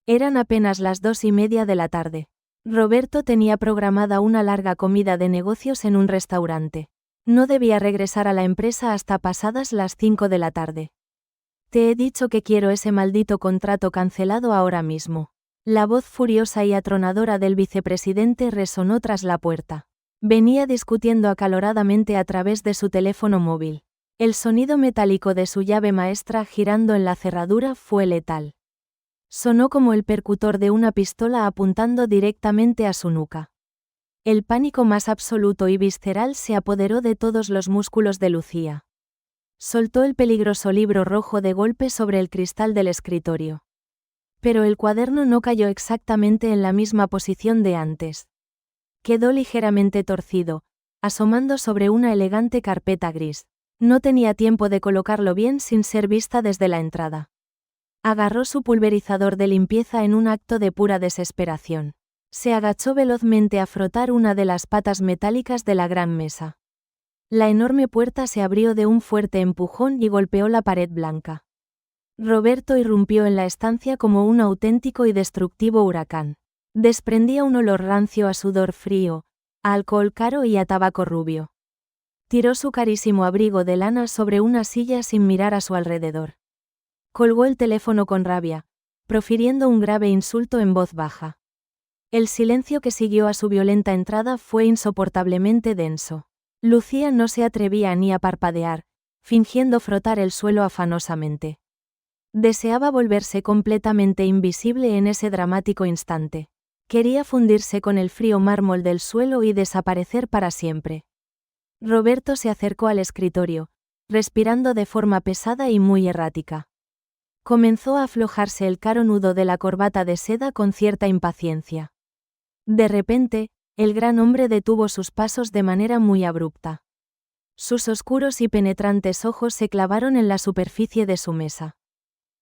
Eran apenas las 2:30 de la tarde. Roberto tenía programada una larga comida de negocios en un restaurante. No debía regresar a la empresa hasta pasadas las 5 de la tarde. Te he dicho que quiero ese maldito contrato cancelado ahora mismo. La voz furiosa y atronadora del vicepresidente resonó tras la puerta. Venía discutiendo acaloradamente a través de su teléfono móvil. El sonido metálico de su llave maestra girando en la cerradura fue letal. Sonó como el percutor de una pistola apuntando directamente a su nuca. El pánico más absoluto y visceral se apoderó de todos los músculos de Lucía. Soltó el peligroso libro rojo de golpe sobre el cristal del escritorio. Pero el cuaderno no cayó exactamente en la misma posición de antes. Quedó ligeramente torcido, asomando sobre una elegante carpeta gris. No tenía tiempo de colocarlo bien sin ser vista desde la entrada. Agarró su pulverizador de limpieza en un acto de pura desesperación. Se agachó velozmente a frotar una de las patas metálicas de la gran mesa. La enorme puerta se abrió de un fuerte empujón y golpeó la pared blanca. Roberto irrumpió en la estancia como un auténtico y destructivo huracán. Desprendía un olor rancio a sudor frío, a alcohol caro y a tabaco rubio. Tiró su carísimo abrigo de lana sobre una silla sin mirar a su alrededor. Colgó el teléfono con rabia, profiriendo un grave insulto en voz baja. El silencio que siguió a su violenta entrada fue insoportablemente denso. Lucía no se atrevía ni a parpadear, fingiendo frotar el suelo afanosamente. Deseaba volverse completamente invisible en ese dramático instante. Quería fundirse con el frío mármol del suelo y desaparecer para siempre. Roberto se acercó al escritorio, respirando de forma pesada y muy errática. Comenzó a aflojarse el caro nudo de la corbata de seda con cierta impaciencia. De repente, el gran hombre detuvo sus pasos de manera muy abrupta. Sus oscuros y penetrantes ojos se clavaron en la superficie de su mesa.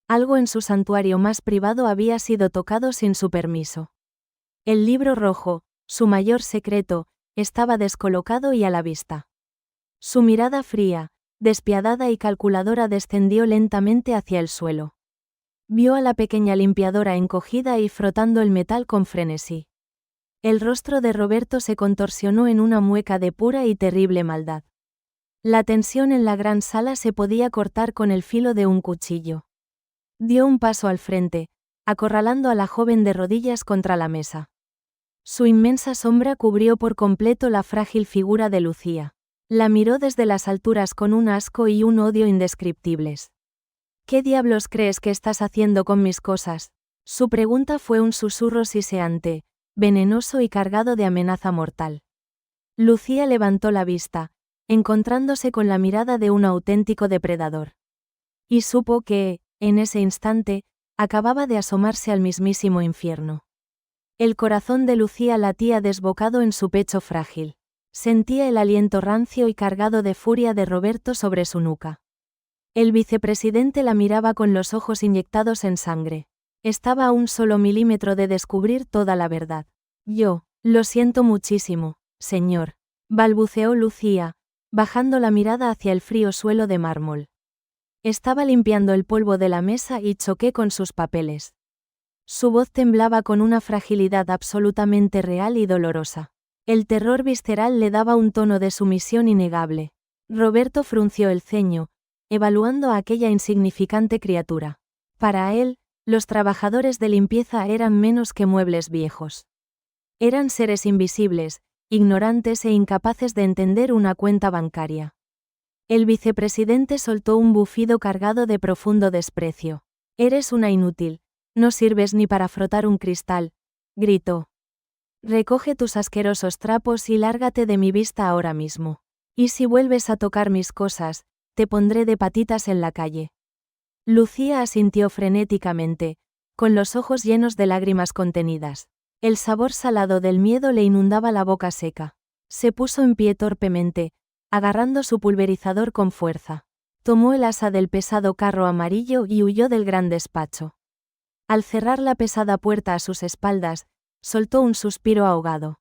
Algo en su santuario más privado había sido tocado sin su permiso. El libro rojo, su mayor secreto, estaba descolocado y a la vista. Su mirada fría, despiadada y calculadora descendió lentamente hacia el suelo. Vio a la pequeña limpiadora encogida y frotando el metal con frenesí. El rostro de Roberto se contorsionó en una mueca de pura y terrible maldad. La tensión en la gran sala se podía cortar con el filo de un cuchillo. Dio un paso al frente, acorralando a la joven de rodillas contra la mesa. Su inmensa sombra cubrió por completo la frágil figura de Lucía. La miró desde las alturas con un asco y un odio indescriptibles. ¿Qué diablos crees que estás haciendo con mis cosas? Su pregunta fue un susurro siseante, venenoso y cargado de amenaza mortal. Lucía levantó la vista, encontrándose con la mirada de un auténtico depredador. Y supo que, en ese instante, acababa de asomarse al mismísimo infierno. El corazón de Lucía latía desbocado en su pecho frágil. Sentía el aliento rancio y cargado de furia de Roberto sobre su nuca. El vicepresidente la miraba con los ojos inyectados en sangre. Estaba a un solo milímetro de descubrir toda la verdad. Yo, lo siento muchísimo, señor, balbuceó Lucía, bajando la mirada hacia el frío suelo de mármol. Estaba limpiando el polvo de la mesa y choqué con sus papeles. Su voz temblaba con una fragilidad absolutamente real y dolorosa. El terror visceral le daba un tono de sumisión innegable. Roberto frunció el ceño, evaluando a aquella insignificante criatura. Para él, los trabajadores de limpieza eran menos que muebles viejos. Eran seres invisibles, ignorantes e incapaces de entender una cuenta bancaria. El vicepresidente soltó un bufido cargado de profundo desprecio. Eres una inútil, no sirves ni para frotar un cristal, gritó. Recoge tus asquerosos trapos y lárgate de mi vista ahora mismo. Y si vuelves a tocar mis cosas, te pondré de patitas en la calle. Lucía asintió frenéticamente, con los ojos llenos de lágrimas contenidas. El sabor salado del miedo le inundaba la boca seca. Se puso en pie torpemente, agarrando su pulverizador con fuerza. Tomó el asa del pesado carro amarillo y huyó del gran despacho. Al cerrar la pesada puerta a sus espaldas, soltó un suspiro ahogado.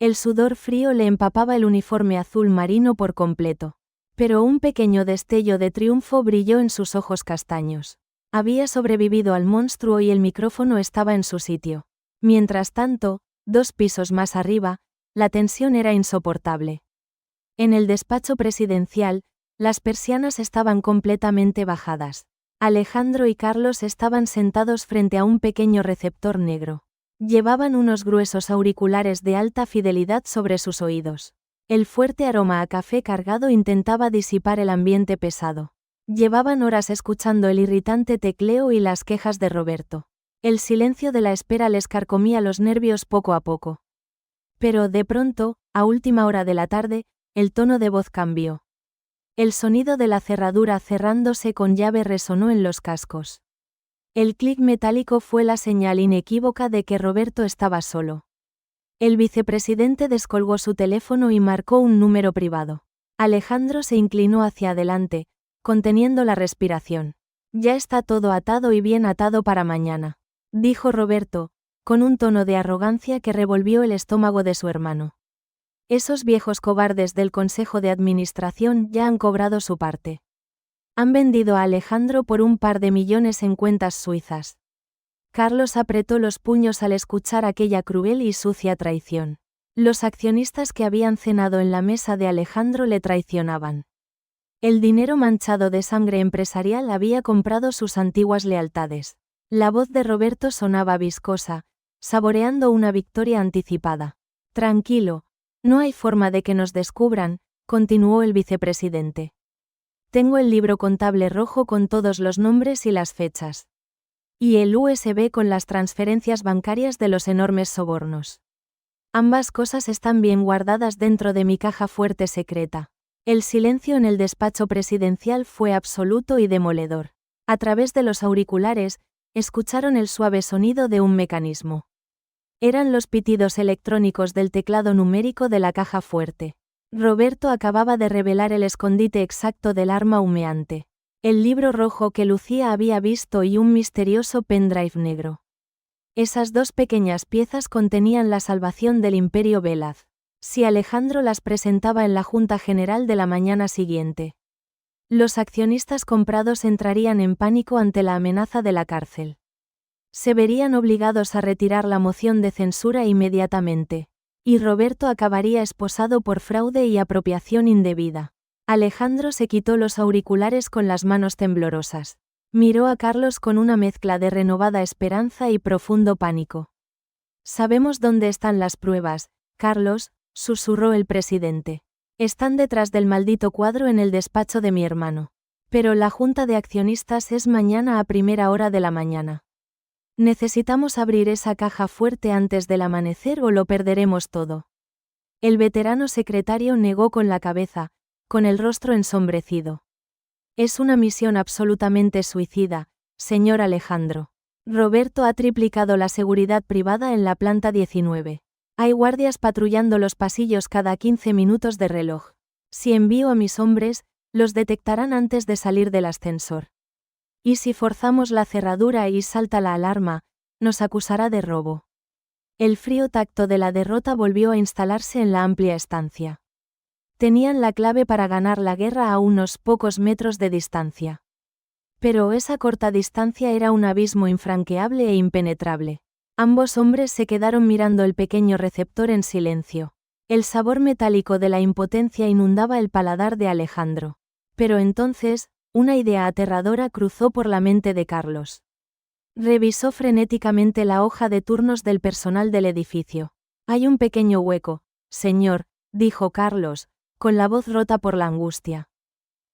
El sudor frío le empapaba el uniforme azul marino por completo. Pero un pequeño destello de triunfo brilló en sus ojos castaños. Había sobrevivido al monstruo y el micrófono estaba en su sitio. Mientras tanto, 2 pisos más arriba, la tensión era insoportable. En el despacho presidencial, las persianas estaban completamente bajadas. Alejandro y Carlos estaban sentados frente a un pequeño receptor negro. Llevaban unos gruesos auriculares de alta fidelidad sobre sus oídos. El fuerte aroma a café cargado intentaba disipar el ambiente pesado. Llevaban horas escuchando el irritante tecleo y las quejas de Roberto. El silencio de la espera les carcomía los nervios poco a poco. Pero de pronto, a última hora de la tarde, el tono de voz cambió. El sonido de la cerradura cerrándose con llave resonó en los cascos. El clic metálico fue la señal inequívoca de que Roberto estaba solo. El vicepresidente descolgó su teléfono y marcó un número privado. Alejandro se inclinó hacia adelante, conteniendo la respiración. Ya está todo atado y bien atado para mañana, dijo Roberto, con un tono de arrogancia que revolvió el estómago de su hermano. Esos viejos cobardes del Consejo de Administración ya han cobrado su parte. Han vendido a Alejandro por un par de millones en cuentas suizas. Carlos apretó los puños al escuchar aquella cruel y sucia traición. Los accionistas que habían cenado en la mesa de Alejandro le traicionaban. El dinero manchado de sangre empresarial había comprado sus antiguas lealtades. La voz de Roberto sonaba viscosa, saboreando una victoria anticipada. Tranquilo, no hay forma de que nos descubran, continuó el vicepresidente. Tengo el libro contable rojo con todos los nombres y las fechas. Y el USB con las transferencias bancarias de los enormes sobornos. Ambas cosas están bien guardadas dentro de mi caja fuerte secreta. El silencio en el despacho presidencial fue absoluto y demoledor. A través de los auriculares, escucharon el suave sonido de un mecanismo. Eran los pitidos electrónicos del teclado numérico de la caja fuerte. Roberto acababa de revelar el escondite exacto del arma humeante. El libro rojo que Lucía había visto y un misterioso pendrive negro. Esas 2 pequeñas piezas contenían la salvación del Imperio Velaz. Si Alejandro las presentaba en la Junta General de la mañana siguiente, los accionistas comprados entrarían en pánico ante la amenaza de la cárcel. Se verían obligados a retirar la moción de censura inmediatamente. Y Roberto acabaría esposado por fraude y apropiación indebida. Alejandro se quitó los auriculares con las manos temblorosas. Miró a Carlos con una mezcla de renovada esperanza y profundo pánico. Sabemos dónde están las pruebas, Carlos, susurró el presidente. Están detrás del maldito cuadro en el despacho de mi hermano. Pero la junta de accionistas es mañana a primera hora de la mañana. Necesitamos abrir esa caja fuerte antes del amanecer o lo perderemos todo. El veterano secretario negó con la cabeza, con el rostro ensombrecido. Es una misión absolutamente suicida, señor Alejandro. Roberto ha triplicado la seguridad privada en la planta 19. Hay guardias patrullando los pasillos cada 15 minutos de reloj. Si envío a mis hombres, los detectarán antes de salir del ascensor. Y si forzamos la cerradura y salta la alarma, nos acusará de robo. El frío tacto de la derrota volvió a instalarse en la amplia estancia. Tenían la clave para ganar la guerra a unos pocos metros de distancia. Pero esa corta distancia era un abismo infranqueable e impenetrable. Ambos hombres se quedaron mirando el pequeño receptor en silencio. El sabor metálico de la impotencia inundaba el paladar de Alejandro. Pero entonces, una idea aterradora cruzó por la mente de Carlos. Revisó frenéticamente la hoja de turnos del personal del edificio. Hay un pequeño hueco, señor, dijo Carlos, con la voz rota por la angustia.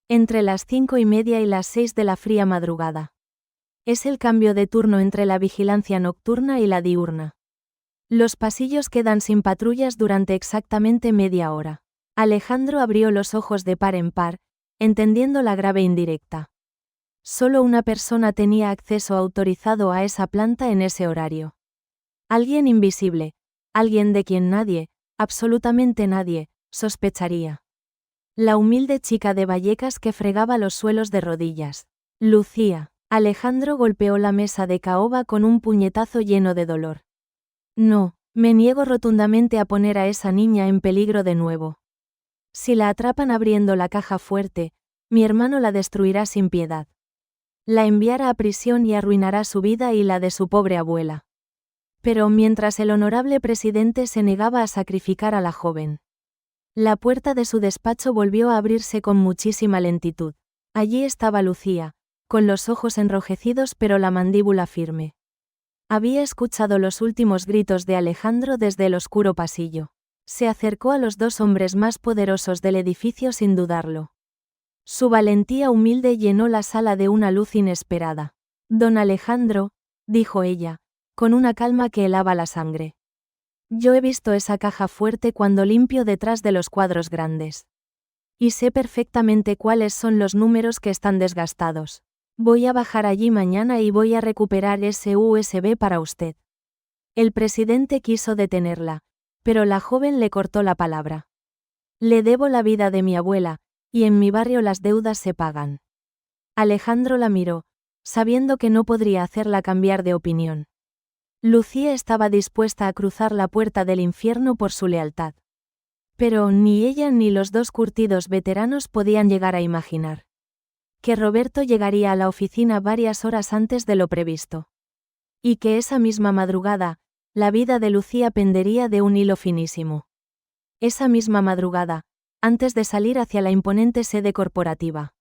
Entre las 5:30 y las 6 de la fría madrugada. Es el cambio de turno entre la vigilancia nocturna y la diurna. Los pasillos quedan sin patrullas durante exactamente media hora. Alejandro abrió los ojos de par en par, entendiendo la grave indirecta. Solo una persona tenía acceso autorizado a esa planta en ese horario. Alguien invisible, alguien de quien nadie, absolutamente nadie, sospecharía. La humilde chica de Vallecas que fregaba los suelos de rodillas. Lucía. Alejandro golpeó la mesa de caoba con un puñetazo lleno de dolor. No, Me niego rotundamente a poner a esa niña en peligro de nuevo. Si la atrapan abriendo la caja fuerte, mi hermano la destruirá sin piedad. La enviará a prisión y arruinará su vida y la de su pobre abuela. Pero mientras el honorable presidente se negaba a sacrificar a la joven, la puerta de su despacho volvió a abrirse con muchísima lentitud. Allí estaba Lucía, con los ojos enrojecidos pero la mandíbula firme. Había escuchado los últimos gritos de Alejandro desde el oscuro pasillo. Se acercó a los dos hombres más poderosos del edificio sin dudarlo. Su valentía humilde llenó la sala de una luz inesperada. Don Alejandro, dijo ella, con una calma que helaba la sangre. Yo he visto esa caja fuerte cuando limpio detrás de los cuadros grandes. Y sé perfectamente cuáles son los números que están desgastados. Voy a bajar allí mañana y voy a recuperar ese USB para usted. El presidente quiso detenerla, pero la joven le cortó la palabra. Le debo la vida de mi abuela, y en mi barrio las deudas se pagan. Alejandro la miró, sabiendo que no podría hacerla cambiar de opinión. Lucía estaba dispuesta a cruzar la puerta del infierno por su lealtad. Pero ni ella ni los dos curtidos veteranos podían llegar a imaginar que Roberto llegaría a la oficina varias horas antes de lo previsto. Y que esa misma madrugada, la vida de Lucía pendería de un hilo finísimo. Esa misma madrugada, antes de salir hacia la imponente sede corporativa,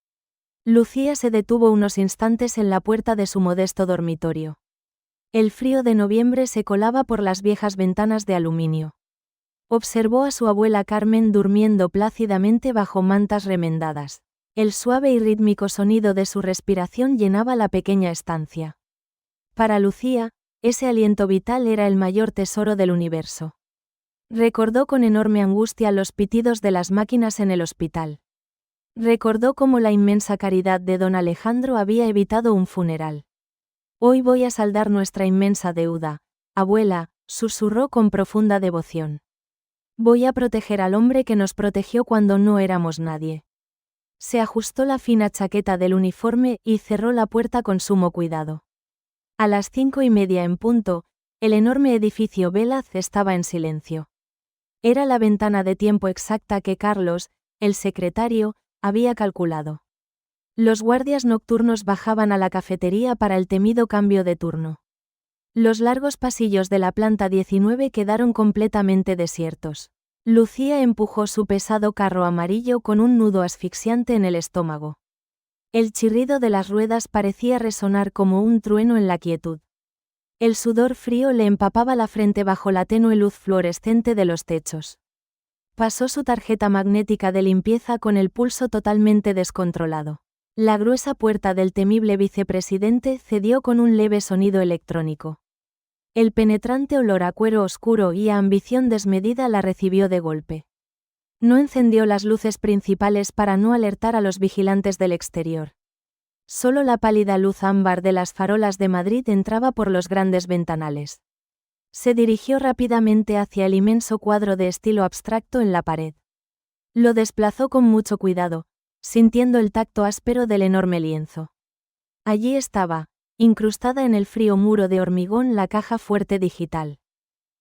Lucía se detuvo unos instantes en la puerta de su modesto dormitorio. El frío de noviembre se colaba por las viejas ventanas de aluminio. Observó a su abuela Carmen durmiendo plácidamente bajo mantas remendadas. El suave y rítmico sonido de su respiración llenaba la pequeña estancia. Para Lucía, ese aliento vital era el mayor tesoro del universo. Recordó con enorme angustia los pitidos de las máquinas en el hospital. Recordó cómo la inmensa caridad de don Alejandro había evitado un funeral. Hoy voy a saldar nuestra inmensa deuda, abuela, susurró con profunda devoción. Voy a proteger al hombre que nos protegió cuando no éramos nadie. Se ajustó la fina chaqueta del uniforme y cerró la puerta con sumo cuidado. A las 5:30 en punto, el enorme edificio Velaz estaba en silencio. Era la ventana de tiempo exacta que Carlos, el secretario, había calculado. Los guardias nocturnos bajaban a la cafetería para el temido cambio de turno. Los largos pasillos de la planta 19 quedaron completamente desiertos. Lucía empujó su pesado carro amarillo con un nudo asfixiante en el estómago. El chirrido de las ruedas parecía resonar como un trueno en la quietud. El sudor frío le empapaba la frente bajo la tenue luz fluorescente de los techos. Pasó su tarjeta magnética de limpieza con el pulso totalmente descontrolado. La gruesa puerta del temible vicepresidente cedió con un leve sonido electrónico. El penetrante olor a cuero oscuro y a ambición desmedida la recibió de golpe. No encendió las luces principales para no alertar a los vigilantes del exterior. Solo la pálida luz ámbar de las farolas de Madrid entraba por los grandes ventanales. Se dirigió rápidamente hacia el inmenso cuadro de estilo abstracto en la pared. Lo desplazó con mucho cuidado, sintiendo el tacto áspero del enorme lienzo. Allí estaba, incrustada en el frío muro de hormigón, la caja fuerte digital.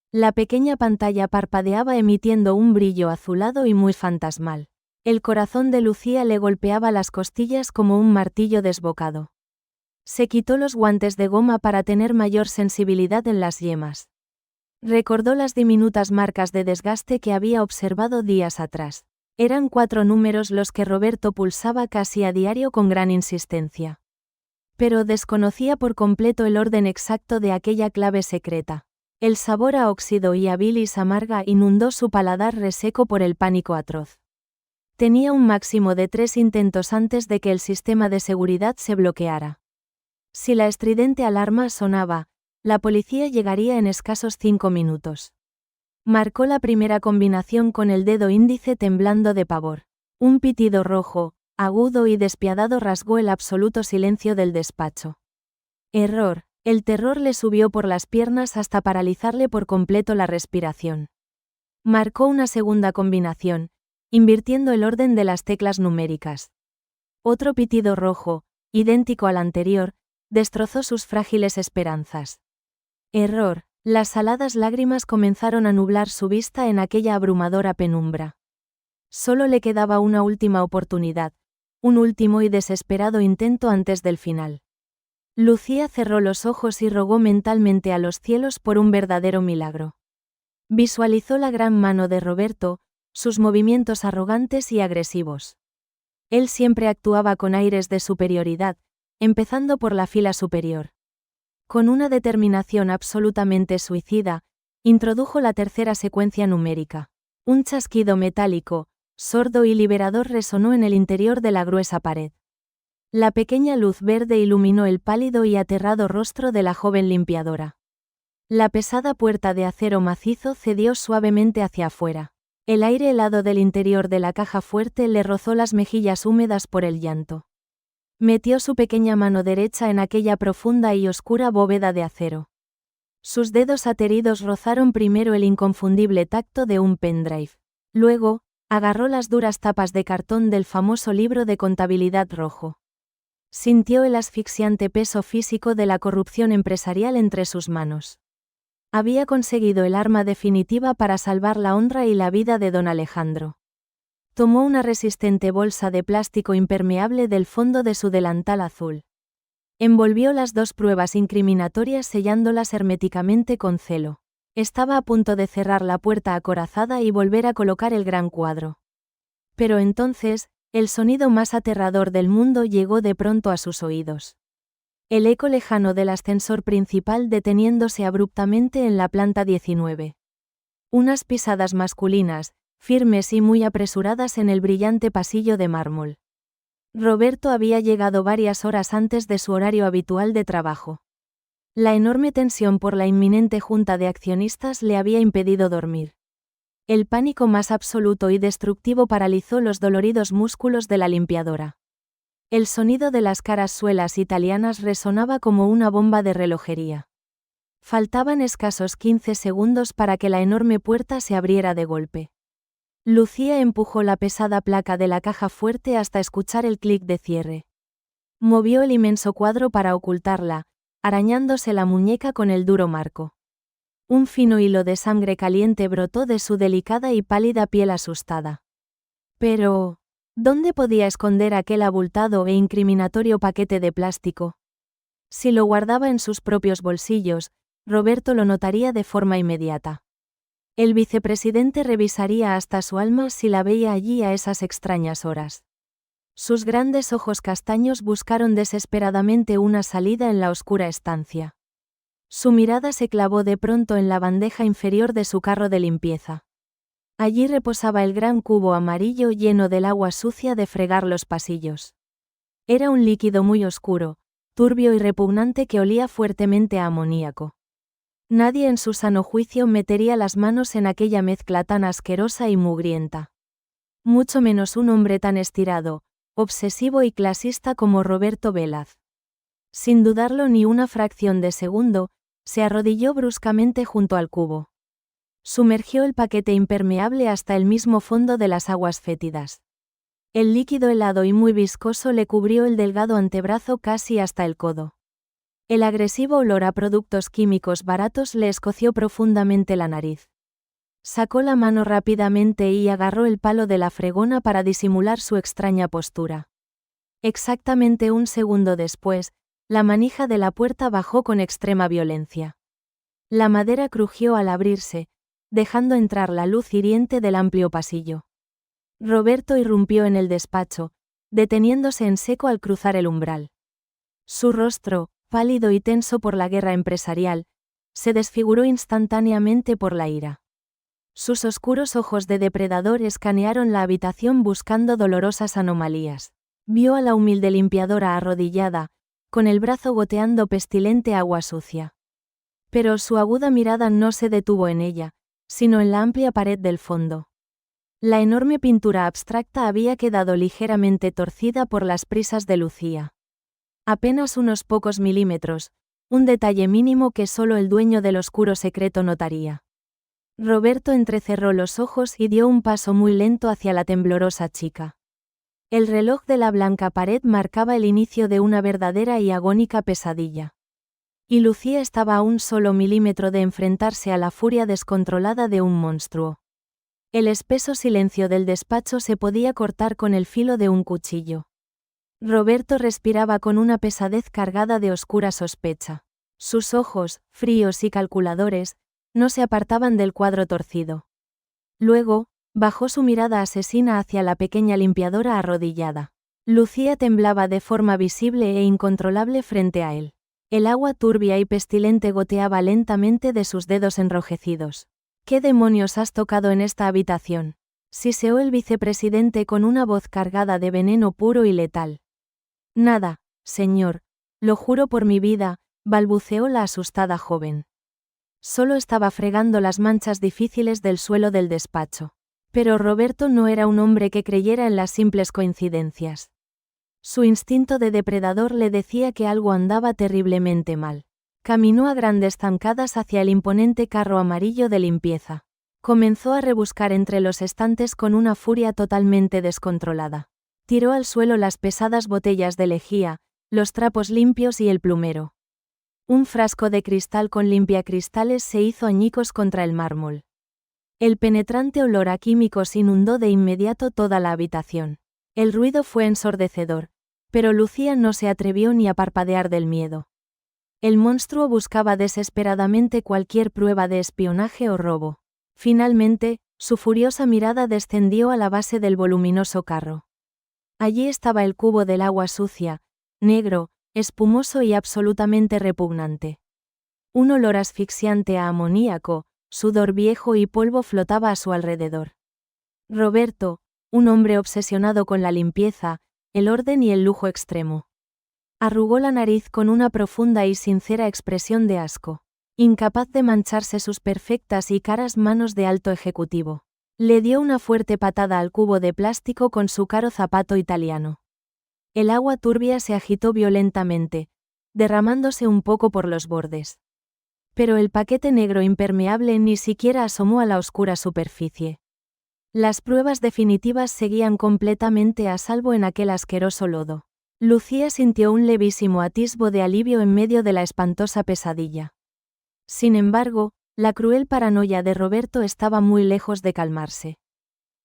La pequeña pantalla parpadeaba emitiendo un brillo azulado y muy fantasmal. El corazón de Lucía le golpeaba las costillas como un martillo desbocado. Se quitó los guantes de goma para tener mayor sensibilidad en las yemas. Recordó las diminutas marcas de desgaste que había observado días atrás. Eran 4 números los que Roberto pulsaba casi a diario con gran insistencia. Pero desconocía por completo el orden exacto de aquella clave secreta. El sabor a óxido y a bilis amarga inundó su paladar reseco por el pánico atroz. Tenía un máximo de 3 intentos antes de que el sistema de seguridad se bloqueara. Si la estridente alarma sonaba, la policía llegaría en escasos 5 minutos. Marcó la primera combinación con el dedo índice temblando de pavor. Un pitido rojo, agudo y despiadado rasgó el absoluto silencio del despacho. Error. El terror le subió por las piernas hasta paralizarle por completo la respiración. Marcó una segunda combinación, invirtiendo el orden de las teclas numéricas. Otro pitido rojo, idéntico al anterior, destrozó sus frágiles esperanzas. Error. Las saladas lágrimas comenzaron a nublar su vista en aquella abrumadora penumbra. Solo le quedaba una última oportunidad, un último y desesperado intento antes del final. Lucía cerró los ojos y rogó mentalmente a los cielos por un verdadero milagro. Visualizó la gran mano de Roberto, sus movimientos arrogantes y agresivos. Él siempre actuaba con aires de superioridad, empezando por la fila superior. Con una determinación absolutamente suicida, introdujo la tercera secuencia numérica. Un chasquido metálico, sordo y liberador resonó en el interior de la gruesa pared. La pequeña luz verde iluminó el pálido y aterrado rostro de la joven limpiadora. La pesada puerta de acero macizo cedió suavemente hacia afuera. El aire helado del interior de la caja fuerte le rozó las mejillas húmedas por el llanto. Metió su pequeña mano derecha en aquella profunda y oscura bóveda de acero. Sus dedos ateridos rozaron primero el inconfundible tacto de un pendrive. Luego, agarró las duras tapas de cartón del famoso libro de contabilidad rojo. Sintió el asfixiante peso físico de la corrupción empresarial entre sus manos. Había conseguido el arma definitiva para salvar la honra y la vida de don Alejandro. Tomó una resistente bolsa de plástico impermeable del fondo de su delantal azul. Envolvió las dos pruebas incriminatorias sellándolas herméticamente con celo. Estaba a punto de cerrar la puerta acorazada y volver a colocar el gran cuadro. Pero entonces, el sonido más aterrador del mundo llegó de pronto a sus oídos. El eco lejano del ascensor principal deteniéndose abruptamente en la planta 19. Unas pisadas masculinas, firmes y muy apresuradas en el brillante pasillo de mármol. Roberto había llegado varias horas antes de su horario habitual de trabajo. La enorme tensión por la inminente junta de accionistas le había impedido dormir. El pánico más absoluto y destructivo paralizó los doloridos músculos de la limpiadora. El sonido de las caras suelas italianas resonaba como una bomba de relojería. Faltaban escasos 15 segundos para que la enorme puerta se abriera de golpe. Lucía empujó la pesada placa de la caja fuerte hasta escuchar el clic de cierre. Movió el inmenso cuadro para ocultarla, arañándose la muñeca con el duro marco. Un fino hilo de sangre caliente brotó de su delicada y pálida piel asustada. Pero, ¿dónde podía esconder aquel abultado e incriminatorio paquete de plástico? Si lo guardaba en sus propios bolsillos, Roberto lo notaría de forma inmediata. El vicepresidente revisaría hasta su alma si la veía allí a esas extrañas horas. Sus grandes ojos castaños buscaron desesperadamente una salida en la oscura estancia. Su mirada se clavó de pronto en la bandeja inferior de su carro de limpieza. Allí reposaba el gran cubo amarillo lleno del agua sucia de fregar los pasillos. Era un líquido muy oscuro, turbio y repugnante que olía fuertemente a amoníaco. Nadie en su sano juicio metería las manos en aquella mezcla tan asquerosa y mugrienta. Mucho menos un hombre tan estirado, obsesivo y clasista como Roberto Velaz. Sin dudarlo ni una fracción de segundo, se arrodilló bruscamente junto al cubo. Sumergió el paquete impermeable hasta el mismo fondo de las aguas fétidas. El líquido helado y muy viscoso le cubrió el delgado antebrazo casi hasta el codo. El agresivo olor a productos químicos baratos le escoció profundamente la nariz. Sacó la mano rápidamente y agarró el palo de la fregona para disimular su extraña postura. Exactamente un segundo después, la manija de la puerta bajó con extrema violencia. La madera crujió al abrirse, dejando entrar la luz hiriente del amplio pasillo. Roberto irrumpió en el despacho, deteniéndose en seco al cruzar el umbral. Su rostro, pálido y tenso por la guerra empresarial, se desfiguró instantáneamente por la ira. Sus oscuros ojos de depredador escanearon la habitación buscando dolorosas anomalías. Vio a la humilde limpiadora arrodillada, con el brazo goteando pestilente agua sucia. Pero su aguda mirada no se detuvo en ella, sino en la amplia pared del fondo. La enorme pintura abstracta había quedado ligeramente torcida por las prisas de Lucía. Apenas unos pocos milímetros, un detalle mínimo que solo el dueño del oscuro secreto notaría. Roberto entrecerró los ojos y dio un paso muy lento hacia la temblorosa chica. El reloj de la blanca pared marcaba el inicio de una verdadera y agónica pesadilla. y Lucía estaba a un solo milímetro de enfrentarse a la furia descontrolada de un monstruo. El espeso silencio del despacho se podía cortar con el filo de un cuchillo. Roberto respiraba con una pesadez cargada de oscura sospecha. Sus ojos, fríos y calculadores, no se apartaban del cuadro torcido. Luego, bajó su mirada asesina hacia la pequeña limpiadora arrodillada. Lucía temblaba de forma visible e incontrolable frente a él. El agua turbia y pestilente goteaba lentamente de sus dedos enrojecidos. ¿Qué demonios has tocado en esta habitación?, siseó el vicepresidente con una voz cargada de veneno puro y letal. Nada, señor, lo juro por mi vida, balbuceó la asustada joven. Solo estaba fregando las manchas difíciles del suelo del despacho. Pero Roberto no era un hombre que creyera en las simples coincidencias. Su instinto de depredador le decía que algo andaba terriblemente mal. Caminó a grandes zancadas hacia el imponente carro amarillo de limpieza. Comenzó a rebuscar entre los estantes con una furia totalmente descontrolada. Tiró al suelo las pesadas botellas de lejía, los trapos limpios y el plumero. Un frasco de cristal con limpiacristales se hizo añicos contra el mármol. El penetrante olor a químicos inundó de inmediato toda la habitación. El ruido fue ensordecedor, pero Lucía no se atrevió ni a parpadear del miedo. El monstruo buscaba desesperadamente cualquier prueba de espionaje o robo. Finalmente, su furiosa mirada descendió a la base del voluminoso carro. Allí estaba el cubo del agua sucia, negro, espumoso y absolutamente repugnante. Un olor asfixiante a amoníaco, sudor viejo y polvo flotaba a su alrededor. Roberto, un hombre obsesionado con la limpieza, el orden y el lujo extremo. Arrugó la nariz con una profunda y sincera expresión de asco. Incapaz de mancharse sus perfectas y caras manos de alto ejecutivo. Le dio una fuerte patada al cubo de plástico con su caro zapato italiano. El agua turbia se agitó violentamente, derramándose un poco por los bordes. Pero el paquete negro impermeable ni siquiera asomó a la oscura superficie. Las pruebas definitivas seguían completamente a salvo en aquel asqueroso lodo. Lucía sintió un levísimo atisbo de alivio en medio de la espantosa pesadilla. Sin embargo, la cruel paranoia de Roberto estaba muy lejos de calmarse.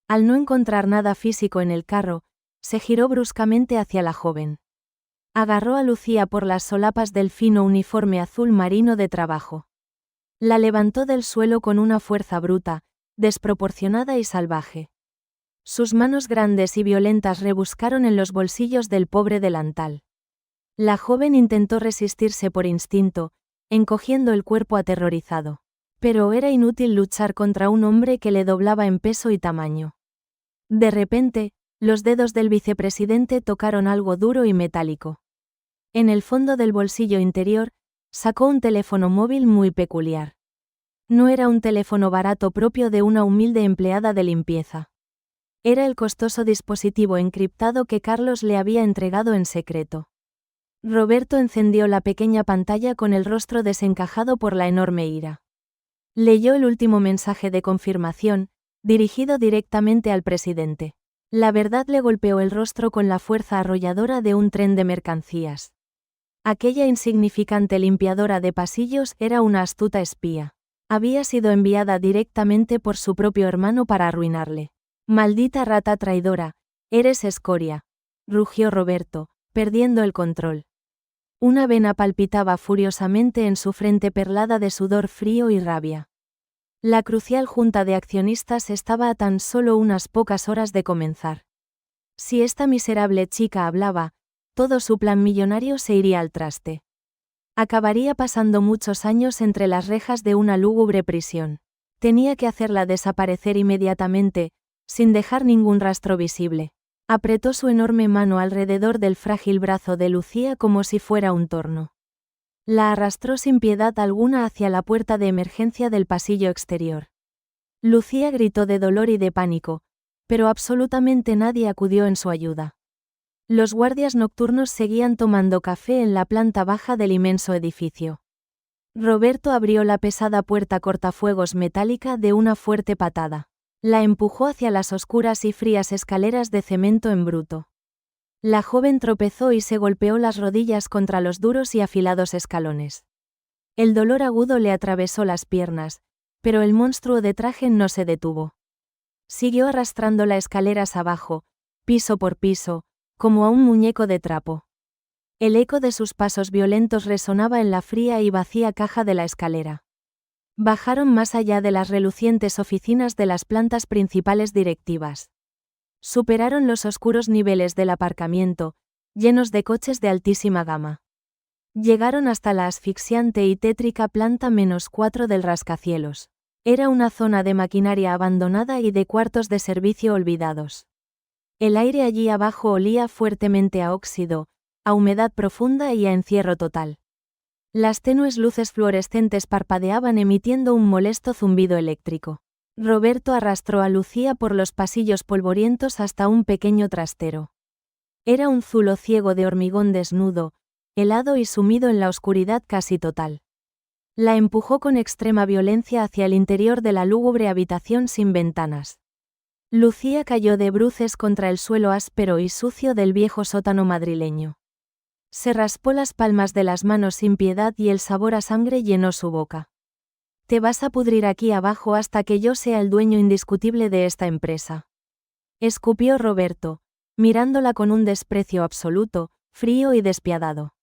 Al no encontrar nada físico en el carro, se giró bruscamente hacia la joven. Agarró a Lucía por las solapas del fino uniforme azul marino de trabajo. La levantó del suelo con una fuerza bruta, desproporcionada y salvaje. Sus manos grandes y violentas rebuscaron en los bolsillos del pobre delantal. La joven intentó resistirse por instinto, encogiendo el cuerpo aterrorizado. Pero era inútil luchar contra un hombre que le doblaba en peso y tamaño. De repente, los dedos del vicepresidente tocaron algo duro y metálico. En el fondo del bolsillo interior, sacó un teléfono móvil muy peculiar. No era un teléfono barato propio de una humilde empleada de limpieza. Era el costoso dispositivo encriptado que Carlos le había entregado en secreto. Roberto encendió la pequeña pantalla con el rostro desencajado por la enorme ira. Leyó el último mensaje de confirmación, dirigido directamente al presidente. La verdad le golpeó el rostro con la fuerza arrolladora de un tren de mercancías. Aquella insignificante limpiadora de pasillos era una astuta espía. Había sido enviada directamente por su propio hermano para arruinarle. Maldita rata traidora, eres escoria, rugió Roberto, perdiendo el control. Una vena palpitaba furiosamente en su frente perlada de sudor frío y rabia. La crucial junta de accionistas estaba a tan solo unas pocas horas de comenzar. Si esta miserable chica hablaba, todo su plan millonario se iría al traste. Acabaría pasando muchos años entre las rejas de una lúgubre prisión. Tenía que hacerla desaparecer inmediatamente, sin dejar ningún rastro visible. Apretó su enorme mano alrededor del frágil brazo de Lucía como si fuera un torno. La arrastró sin piedad alguna hacia la puerta de emergencia del pasillo exterior. Lucía gritó de dolor y de pánico, pero absolutamente nadie acudió en su ayuda. Los guardias nocturnos seguían tomando café en la planta baja del inmenso edificio. Roberto abrió la pesada puerta cortafuegos metálica de una fuerte patada. La empujó hacia las oscuras y frías escaleras de cemento en bruto. La joven tropezó y se golpeó las rodillas contra los duros y afilados escalones. El dolor agudo le atravesó las piernas, pero el monstruo de traje no se detuvo. Siguió arrastrándola escaleras abajo, piso por piso, como a un muñeco de trapo. El eco de sus pasos violentos resonaba en la fría y vacía caja de la escalera. Bajaron más allá de las relucientes oficinas de las plantas principales directivas. Superaron los oscuros niveles del aparcamiento, llenos de coches de altísima gama. Llegaron hasta la asfixiante y tétrica planta -4 del rascacielos. Era una zona de maquinaria abandonada y de cuartos de servicio olvidados. El aire allí abajo olía fuertemente a óxido, a humedad profunda y a encierro total. Las tenues luces fluorescentes parpadeaban emitiendo un molesto zumbido eléctrico. Roberto arrastró a Lucía por los pasillos polvorientos hasta un pequeño trastero. Era un zulo ciego de hormigón desnudo, helado y sumido en la oscuridad casi total. La empujó con extrema violencia hacia el interior de la lúgubre habitación sin ventanas. Lucía cayó de bruces contra el suelo áspero y sucio del viejo sótano madrileño. Se raspó las palmas de las manos sin piedad y el sabor a sangre llenó su boca. Te vas a pudrir aquí abajo hasta que yo sea el dueño indiscutible de esta empresa. Escupió Roberto, mirándola con un desprecio absoluto, frío y despiadado.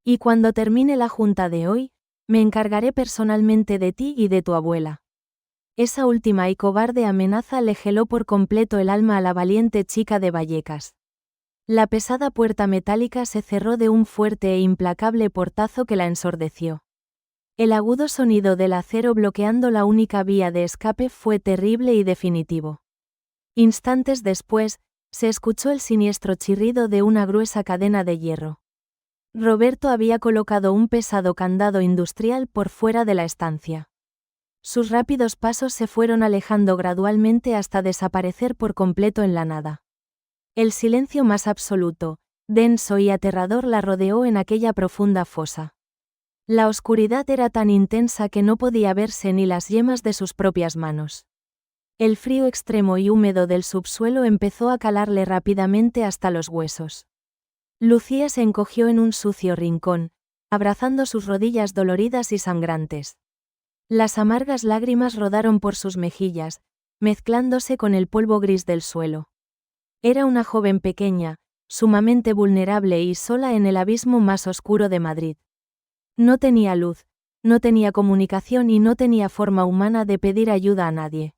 Y cuando termine la junta de hoy, me encargaré personalmente de ti y de tu abuela. Esa última y cobarde amenaza le geló por completo el alma a la valiente chica de Vallecas. La pesada puerta metálica se cerró de un fuerte e implacable portazo que la ensordeció. El agudo sonido del acero bloqueando la única vía de escape fue terrible y definitivo. Instantes después, se escuchó el siniestro chirrido de una gruesa cadena de hierro. Roberto había colocado un pesado candado industrial por fuera de la estancia. Sus rápidos pasos se fueron alejando gradualmente hasta desaparecer por completo en la nada. El silencio más absoluto, denso y aterrador la rodeó en aquella profunda fosa. La oscuridad era tan intensa que no podía verse ni las yemas de sus propias manos. El frío extremo y húmedo del subsuelo empezó a calarle rápidamente hasta los huesos. Lucía se encogió en un sucio rincón, abrazando sus rodillas doloridas y sangrantes. Las amargas lágrimas rodaron por sus mejillas, mezclándose con el polvo gris del suelo. Era una joven pequeña, sumamente vulnerable y sola en el abismo más oscuro de Madrid. No tenía luz, no tenía comunicación y no tenía forma humana de pedir ayuda a nadie.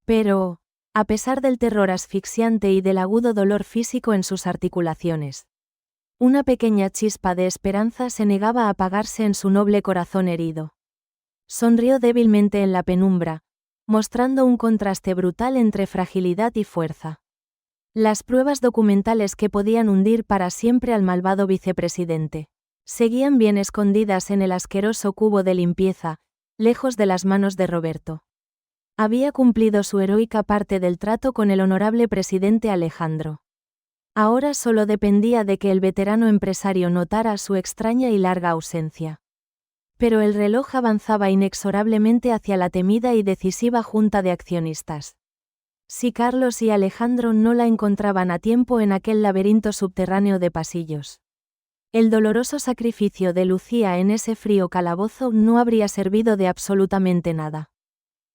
Pero, a pesar del terror asfixiante y del agudo dolor físico en sus articulaciones, una pequeña chispa de esperanza se negaba a apagarse en su noble corazón herido. Sonrió débilmente en la penumbra, mostrando un contraste brutal entre fragilidad y fuerza. Las pruebas documentales que podían hundir para siempre al malvado vicepresidente seguían bien escondidas en el asqueroso cubo de limpieza, lejos de las manos de Roberto. Había cumplido su heroica parte del trato con el honorable presidente Alejandro. Ahora solo dependía de que el veterano empresario notara su extraña y larga ausencia. Pero el reloj avanzaba inexorablemente hacia la temida y decisiva junta de accionistas. Si Carlos y Alejandro no la encontraban a tiempo en aquel laberinto subterráneo de pasillos, el doloroso sacrificio de Lucía en ese frío calabozo no habría servido de absolutamente nada.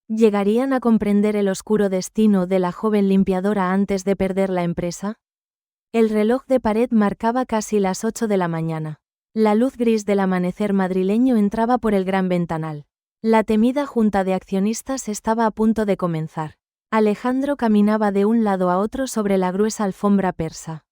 ¿Llegarían a comprender el oscuro destino de la joven limpiadora antes de perder la empresa? El reloj de pared marcaba casi las 8 de la mañana. La luz gris del amanecer madrileño entraba por el gran ventanal. La temida junta de accionistas estaba a punto de comenzar. Alejandro caminaba de un lado a otro sobre la gruesa alfombra persa.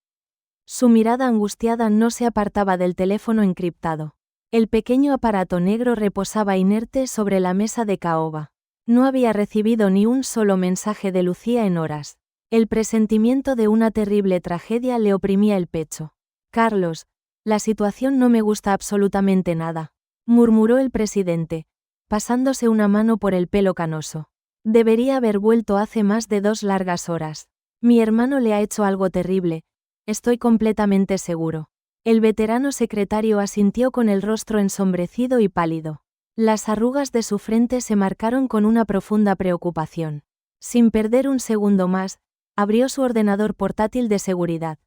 Su mirada angustiada no se apartaba del teléfono encriptado. El pequeño aparato negro reposaba inerte sobre la mesa de caoba. No había recibido ni un solo mensaje de Lucía en horas. El presentimiento de una terrible tragedia le oprimía el pecho. Carlos, la situación no me gusta absolutamente nada, murmuró el presidente, pasándose una mano por el pelo canoso. Debería haber vuelto hace más de 2 largas horas. Mi hermano le ha hecho algo terrible, estoy completamente seguro. El veterano secretario asintió con el rostro ensombrecido y pálido. Las arrugas de su frente se marcaron con una profunda preocupación. Sin perder un segundo más, abrió su ordenador portátil de seguridad.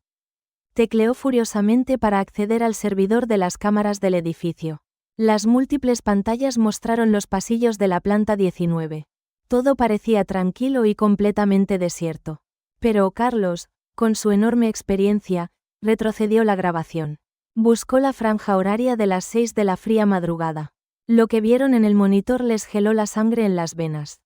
Tecleó furiosamente para acceder al servidor de las cámaras del edificio. Las múltiples pantallas mostraron los pasillos de la planta 19. Todo parecía tranquilo y completamente desierto. Pero Carlos, con su enorme experiencia, retrocedió la grabación. Buscó la franja horaria de las 6 de la fría madrugada. Lo que vieron en el monitor les geló la sangre en las venas.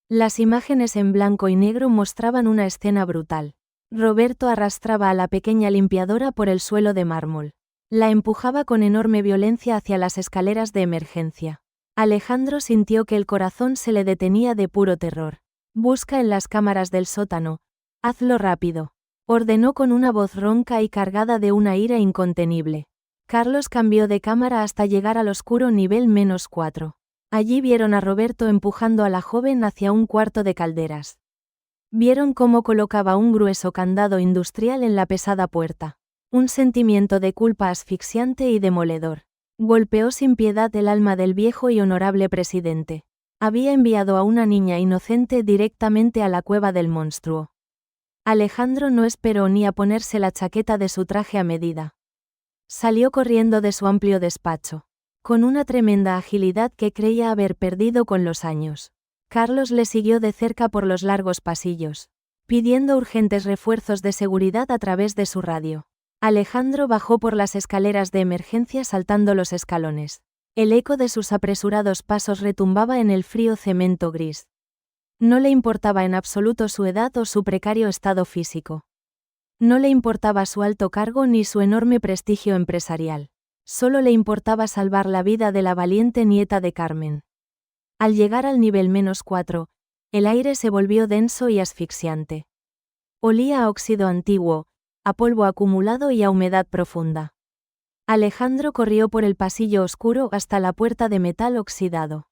Las imágenes en blanco y negro mostraban una escena brutal. Roberto arrastraba a la pequeña limpiadora por el suelo de mármol. La empujaba con enorme violencia hacia las escaleras de emergencia. Alejandro sintió que el corazón se le detenía de puro terror. Busca en las cámaras del sótano. Hazlo rápido. Ordenó con una voz ronca y cargada de una ira incontenible. Carlos cambió de cámara hasta llegar al oscuro nivel -4. Allí vieron a Roberto empujando a la joven hacia un cuarto de calderas. Vieron cómo colocaba un grueso candado industrial en la pesada puerta. Un sentimiento de culpa asfixiante y demoledor. Golpeó sin piedad el alma del viejo y honorable presidente. Había enviado a una niña inocente directamente a la cueva del monstruo. Alejandro no esperó ni a ponerse la chaqueta de su traje a medida. Salió corriendo de su amplio despacho, con una tremenda agilidad que creía haber perdido con los años. Carlos le siguió de cerca por los largos pasillos, pidiendo urgentes refuerzos de seguridad a través de su radio. Alejandro bajó por las escaleras de emergencia saltando los escalones. El eco de sus apresurados pasos retumbaba en el frío cemento gris. No le importaba en absoluto su edad o su precario estado físico. No le importaba su alto cargo ni su enorme prestigio empresarial. Solo le importaba salvar la vida de la valiente nieta de Carmen. Al llegar al nivel -4, el aire se volvió denso y asfixiante. Olía a óxido antiguo, a polvo acumulado y a humedad profunda. Alejandro corrió por el pasillo oscuro hasta la puerta de metal oxidado.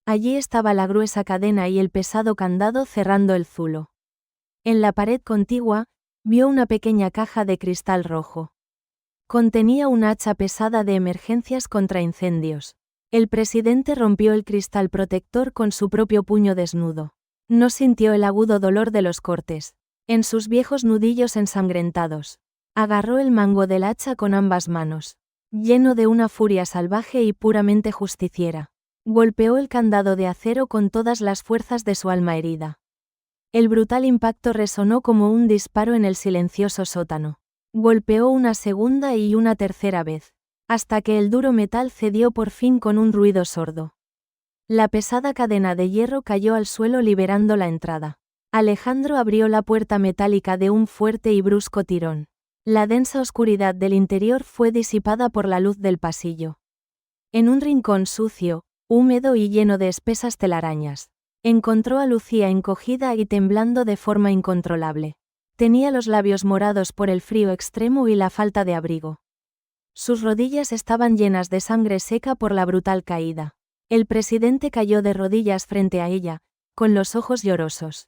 Allí estaba la gruesa cadena y el pesado candado cerrando el zulo. En la pared contigua, vio una pequeña caja de cristal rojo. Contenía un hacha pesada de emergencias contra incendios. El presidente rompió el cristal protector con su propio puño desnudo. No sintió el agudo dolor de los cortes en sus viejos nudillos ensangrentados. Agarró el mango del hacha con ambas manos, lleno de una furia salvaje y puramente justiciera. Golpeó el candado de acero con todas las fuerzas de su alma herida. El brutal impacto resonó como un disparo en el silencioso sótano. Golpeó una segunda y una tercera vez, hasta que el duro metal cedió por fin con un ruido sordo. La pesada cadena de hierro cayó al suelo liberando la entrada. Alejandro abrió la puerta metálica de un fuerte y brusco tirón. La densa oscuridad del interior fue disipada por la luz del pasillo. En un rincón sucio, húmedo y lleno de espesas telarañas, encontró a Lucía encogida y temblando de forma incontrolable. Tenía los labios morados por el frío extremo y la falta de abrigo. Sus rodillas estaban llenas de sangre seca por la brutal caída. El presidente cayó de rodillas frente a ella, con los ojos llorosos.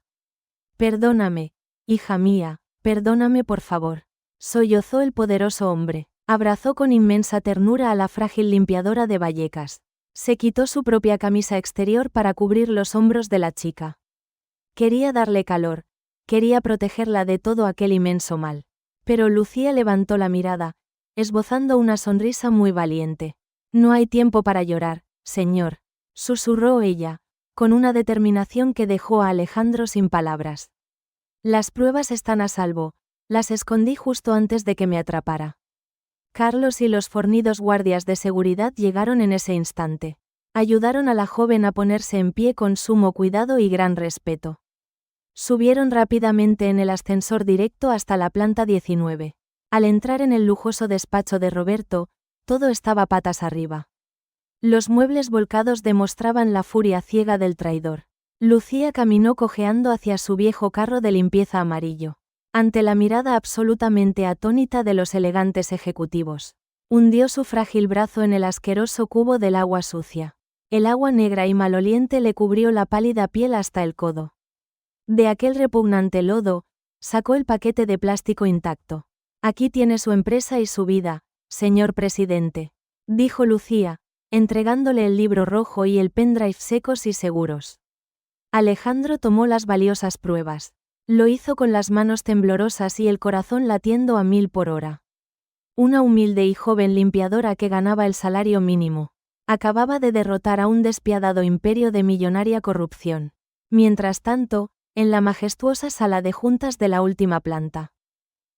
«Perdóname, hija mía, perdóname por favor», sollozó el poderoso hombre. Abrazó con inmensa ternura a la frágil limpiadora de Vallecas. Se quitó su propia camisa exterior para cubrir los hombros de la chica. Quería darle calor, quería protegerla de todo aquel inmenso mal. Pero Lucía levantó la mirada, esbozando una sonrisa muy valiente. «No hay tiempo para llorar, señor», susurró ella, con una determinación que dejó a Alejandro sin palabras. «Las pruebas están a salvo, las escondí justo antes de que me atrapara». Carlos y los fornidos guardias de seguridad llegaron en ese instante. Ayudaron a la joven a ponerse en pie con sumo cuidado y gran respeto. Subieron rápidamente en el ascensor directo hasta la planta 19. Al entrar en el lujoso despacho de Roberto, todo estaba patas arriba. Los muebles volcados demostraban la furia ciega del traidor. Lucía caminó cojeando hacia su viejo carro de limpieza amarillo. Ante la mirada absolutamente atónita de los elegantes ejecutivos, hundió su frágil brazo en el asqueroso cubo del agua sucia. El agua negra y maloliente le cubrió la pálida piel hasta el codo. De aquel repugnante lodo, sacó el paquete de plástico intacto. «Aquí tiene su empresa y su vida, señor presidente», dijo Lucía, entregándole el libro rojo y el pendrive secos y seguros. Alejandro tomó las valiosas pruebas. Lo hizo con las manos temblorosas y el corazón latiendo a 1000 por hora. Una humilde y joven limpiadora que ganaba el salario mínimo, Acababa de derrotar a un despiadado imperio de millonaria corrupción. Mientras tanto, en la majestuosa sala de juntas de la última planta.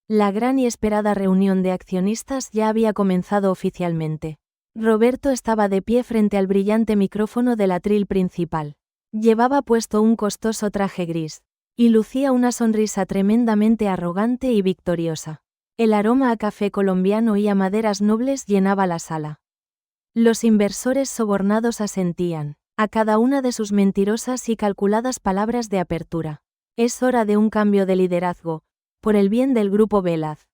La gran y esperada reunión de accionistas ya había comenzado oficialmente. Roberto estaba de pie frente al brillante micrófono del atril principal. Llevaba puesto un costoso traje gris, y lucía una sonrisa tremendamente arrogante y victoriosa. El aroma a café colombiano y a maderas nobles llenaba la sala. Los inversores sobornados asentían a cada una de sus mentirosas y calculadas palabras de apertura. Es hora de un cambio de liderazgo, por el bien del grupo Velaz.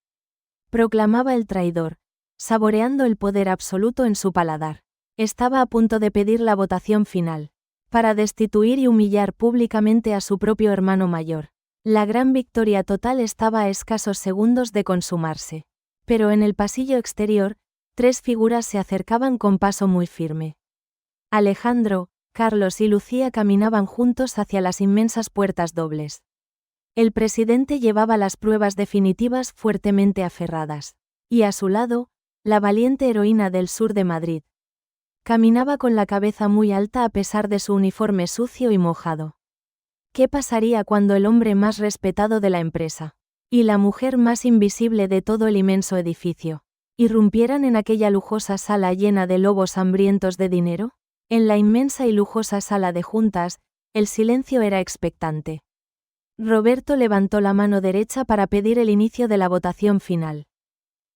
Proclamaba el traidor, saboreando el poder absoluto en su paladar. Estaba a punto de pedir la votación final, para destituir y humillar públicamente a su propio hermano mayor. La gran victoria total estaba a escasos segundos de consumarse. Pero en el pasillo exterior, 3 figuras se acercaban con paso muy firme. Alejandro, Carlos y Lucía caminaban juntos hacia las inmensas puertas dobles. El presidente llevaba las pruebas definitivas fuertemente aferradas. Y a su lado, la valiente heroína del sur de Madrid. Caminaba con la cabeza muy alta a pesar de su uniforme sucio y mojado. ¿Qué pasaría cuando el hombre más respetado de la empresa, y la mujer más invisible de todo el inmenso edificio, irrumpieran en aquella lujosa sala llena de lobos hambrientos de dinero? En la inmensa y lujosa sala de juntas, el silencio era expectante. Roberto levantó la mano derecha para pedir el inicio de la votación final.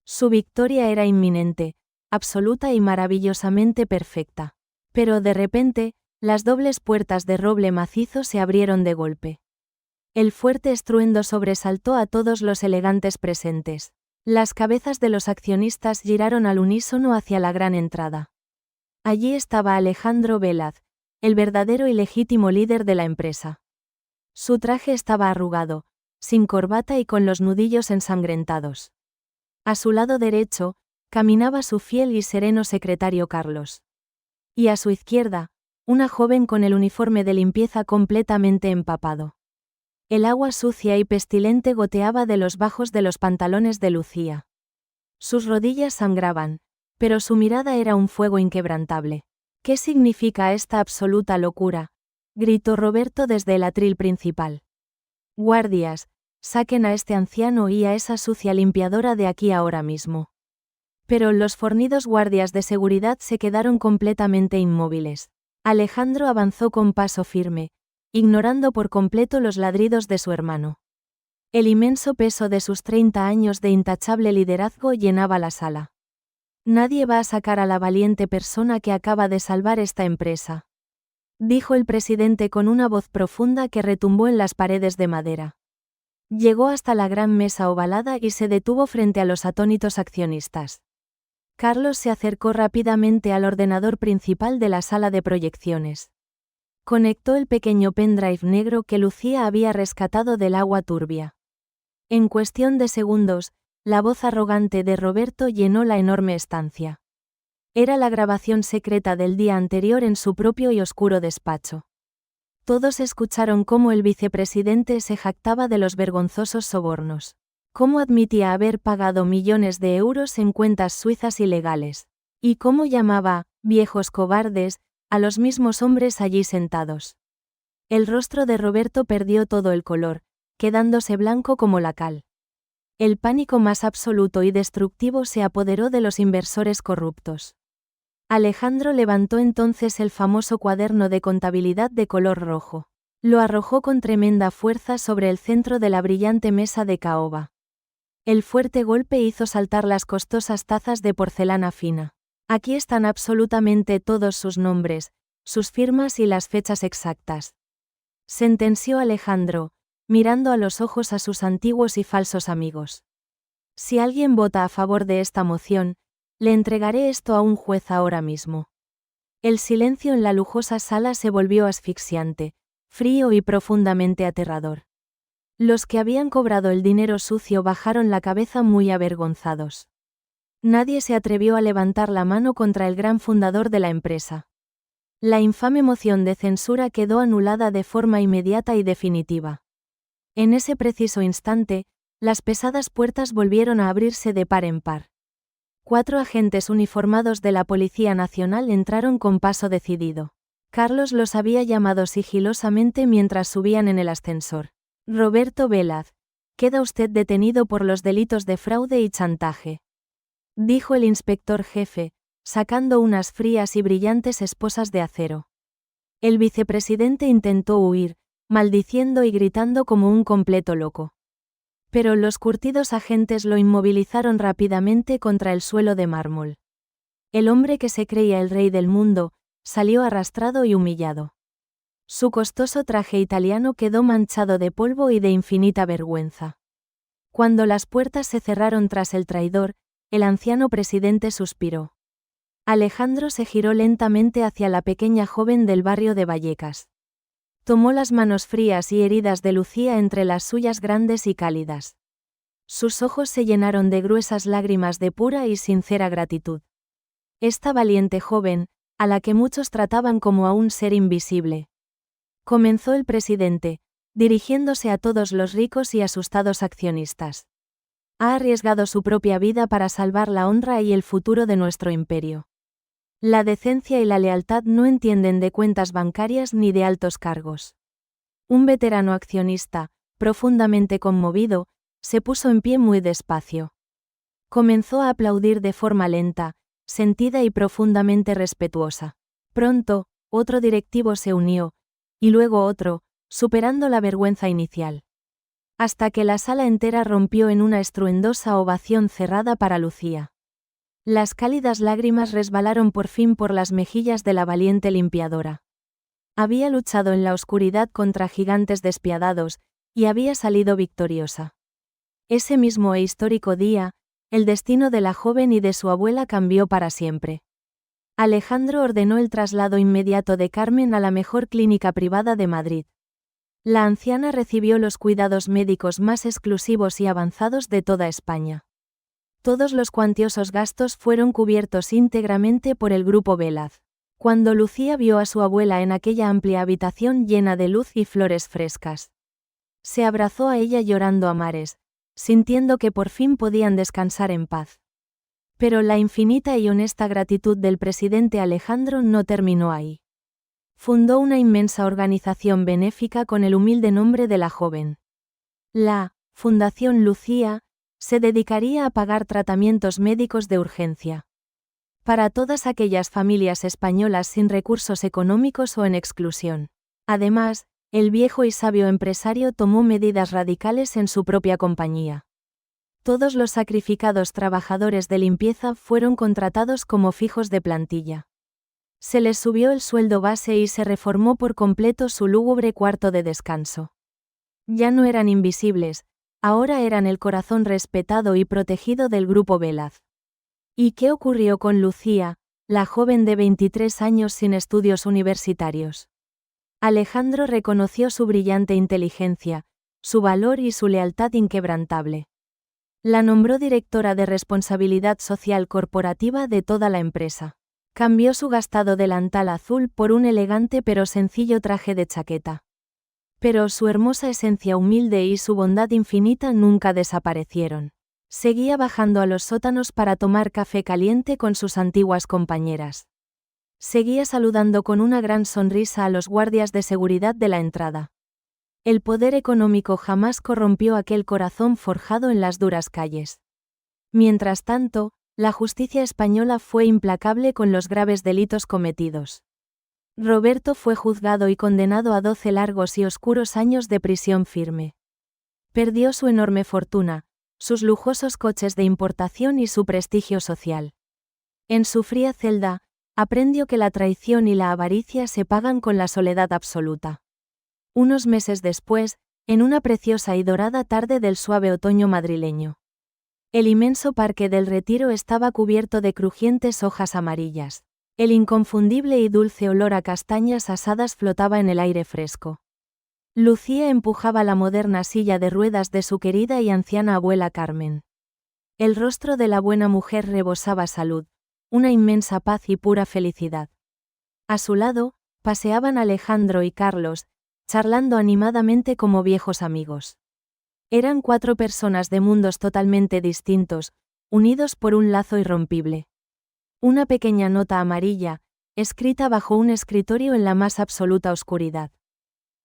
Su victoria era inminente, absoluta y maravillosamente perfecta. Pero de repente, las dobles puertas de roble macizo se abrieron de golpe. El fuerte estruendo sobresaltó a todos los elegantes presentes. Las cabezas de los accionistas giraron al unísono hacia la gran entrada. Allí estaba Alejandro Velaz, el verdadero y legítimo líder de la empresa. Su traje estaba arrugado, sin corbata y con los nudillos ensangrentados. A su lado derecho, caminaba su fiel y sereno secretario Carlos. Y a su izquierda, una joven con el uniforme de limpieza completamente empapado. El agua sucia y pestilente goteaba de los bajos de los pantalones de Lucía. Sus rodillas sangraban, pero su mirada era un fuego inquebrantable. ¿Qué significa esta absoluta locura?, gritó Roberto desde el atril principal. Guardias, saquen a este anciano y a esa sucia limpiadora de aquí ahora mismo. Pero los fornidos guardias de seguridad se quedaron completamente inmóviles. Alejandro avanzó con paso firme, ignorando por completo los ladridos de su hermano. El inmenso peso de sus 30 años de intachable liderazgo llenaba la sala. Nadie va a sacar a la valiente persona que acaba de salvar esta empresa, dijo el presidente con una voz profunda que retumbó en las paredes de madera. Llegó hasta la gran mesa ovalada y se detuvo frente a los atónitos accionistas. Carlos se acercó rápidamente al ordenador principal de la sala de proyecciones. Conectó el pequeño pendrive negro que Lucía había rescatado del agua turbia. En cuestión de segundos, la voz arrogante de Roberto llenó la enorme estancia. Era la grabación secreta del día anterior en su propio y oscuro despacho. Todos escucharon cómo el vicepresidente se jactaba de los vergonzosos sobornos. Cómo admitía haber pagado millones de euros en cuentas suizas ilegales. Y cómo llamaba, viejos cobardes, a los mismos hombres allí sentados. El rostro de Roberto perdió todo el color, quedándose blanco como la cal. El pánico más absoluto y destructivo se apoderó de los inversores corruptos. Alejandro levantó entonces el famoso cuaderno de contabilidad de color rojo. Lo arrojó con tremenda fuerza sobre el centro de la brillante mesa de caoba. El fuerte golpe hizo saltar las costosas tazas de porcelana fina. Aquí están absolutamente todos sus nombres, sus firmas y las fechas exactas, sentenció Alejandro, mirando a los ojos a sus antiguos y falsos amigos. Si alguien vota a favor de esta moción, le entregaré esto a un juez ahora mismo. El silencio en la lujosa sala se volvió asfixiante, frío y profundamente aterrador. Los que habían cobrado el dinero sucio bajaron la cabeza muy avergonzados. Nadie se atrevió a levantar la mano contra el gran fundador de la empresa. La infame moción de censura quedó anulada de forma inmediata y definitiva. En ese preciso instante, las pesadas puertas volvieron a abrirse de par en par. 4 agentes uniformados de la Policía Nacional entraron con paso decidido. Carlos los había llamado sigilosamente mientras subían en el ascensor. Roberto Vélaz, queda usted detenido por los delitos de fraude y chantaje, dijo el inspector jefe, sacando unas frías y brillantes esposas de acero. El vicepresidente intentó huir, maldiciendo y gritando como un completo loco. Pero los curtidos agentes lo inmovilizaron rápidamente contra el suelo de mármol. El hombre que se creía el rey del mundo, salió arrastrado y humillado. Su costoso traje italiano quedó manchado de polvo y de infinita vergüenza. Cuando las puertas se cerraron tras el traidor, el anciano presidente suspiró. Alejandro se giró lentamente hacia la pequeña joven del barrio de Vallecas. Tomó las manos frías y heridas de Lucía entre las suyas grandes y cálidas. Sus ojos se llenaron de gruesas lágrimas de pura y sincera gratitud. Esta valiente joven, a la que muchos trataban como a un ser invisible. Comenzó el presidente, dirigiéndose a todos los ricos y asustados accionistas. Ha arriesgado su propia vida para salvar la honra y el futuro de nuestro imperio. La decencia y la lealtad no entienden de cuentas bancarias ni de altos cargos. Un veterano accionista, profundamente conmovido, se puso en pie muy despacio. Comenzó a aplaudir de forma lenta, sentida y profundamente respetuosa. Pronto, otro directivo se unió, y luego otro, superando la vergüenza inicial. Hasta que la sala entera rompió en una estruendosa ovación cerrada para Lucía. Las cálidas lágrimas resbalaron por fin por las mejillas de la valiente limpiadora. Había luchado en la oscuridad contra gigantes despiadados, y había salido victoriosa. Ese mismo e histórico día, el destino de la joven y de su abuela cambió para siempre. Alejandro ordenó el traslado inmediato de Carmen a la mejor clínica privada de Madrid. La anciana recibió los cuidados médicos más exclusivos y avanzados de toda España. Todos los cuantiosos gastos fueron cubiertos íntegramente por el Grupo Vélaz. Cuando Lucía vio a su abuela en aquella amplia habitación llena de luz y flores frescas, se abrazó a ella llorando a mares, sintiendo que por fin podían descansar en paz. Pero la infinita y honesta gratitud del presidente Alejandro no terminó ahí. Fundó una inmensa organización benéfica con el humilde nombre de la joven. La Fundación Lucía se dedicaría a pagar tratamientos médicos de urgencia para todas aquellas familias españolas sin recursos económicos o en exclusión. Además, el viejo y sabio empresario tomó medidas radicales en su propia compañía. Todos los sacrificados trabajadores de limpieza fueron contratados como fijos de plantilla. Se les subió el sueldo base y se reformó por completo su lúgubre cuarto de descanso. Ya no eran invisibles, ahora eran el corazón respetado y protegido del Grupo Vélaz. ¿Y qué ocurrió con Lucía, la joven de 23 años sin estudios universitarios? Alejandro reconoció su brillante inteligencia, su valor y su lealtad inquebrantable. La nombró directora de responsabilidad social corporativa de toda la empresa. Cambió su gastado delantal azul por un elegante pero sencillo traje de chaqueta. Pero su hermosa esencia humilde y su bondad infinita nunca desaparecieron. Seguía bajando a los sótanos para tomar café caliente con sus antiguas compañeras. Seguía saludando con una gran sonrisa a los guardias de seguridad de la entrada. El poder económico jamás corrompió aquel corazón forjado en las duras calles. Mientras tanto, la justicia española fue implacable con los graves delitos cometidos. Roberto fue juzgado y condenado a 12 largos y oscuros años de prisión firme. Perdió su enorme fortuna, sus lujosos coches de importación y su prestigio social. En su fría celda, aprendió que la traición y la avaricia se pagan con la soledad absoluta. Unos meses después, en una preciosa y dorada tarde del suave otoño madrileño, el inmenso Parque del Retiro estaba cubierto de crujientes hojas amarillas. El inconfundible y dulce olor a castañas asadas flotaba en el aire fresco. Lucía empujaba la moderna silla de ruedas de su querida y anciana abuela Carmen. El rostro de la buena mujer rebosaba salud, una inmensa paz y pura felicidad. A su lado, paseaban Alejandro y Carlos, charlando animadamente como viejos amigos. Eran 4 personas de mundos totalmente distintos, unidos por un lazo irrompible. Una pequeña nota amarilla, escrita bajo un escritorio en la más absoluta oscuridad.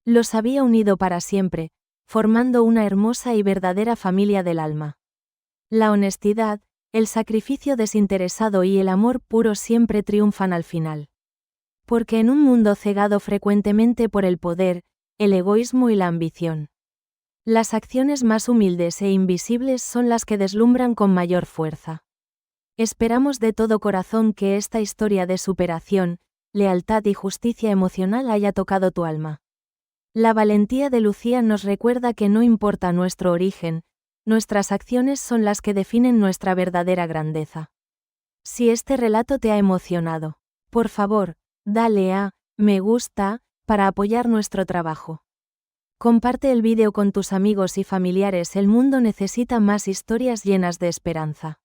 Los había unido para siempre, formando una hermosa y verdadera familia del alma. La honestidad, el sacrificio desinteresado y el amor puro siempre triunfan al final. Porque en un mundo cegado frecuentemente por el poder, el egoísmo y la ambición, las acciones más humildes e invisibles son las que deslumbran con mayor fuerza. Esperamos de todo corazón que esta historia de superación, lealtad y justicia emocional haya tocado tu alma. La valentía de Lucía nos recuerda que no importa nuestro origen, nuestras acciones son las que definen nuestra verdadera grandeza. Si este relato te ha emocionado, por favor, dale a me gusta para apoyar nuestro trabajo. Comparte el vídeo con tus amigos y familiares. El mundo necesita más historias llenas de esperanza.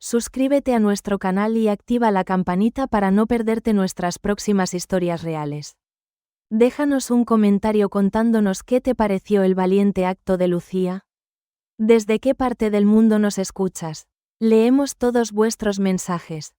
Suscríbete a nuestro canal y activa la campanita para no perderte nuestras próximas historias reales. Déjanos un comentario contándonos qué te pareció el valiente acto de Lucía. ¿Desde qué parte del mundo nos escuchas? Leemos todos vuestros mensajes.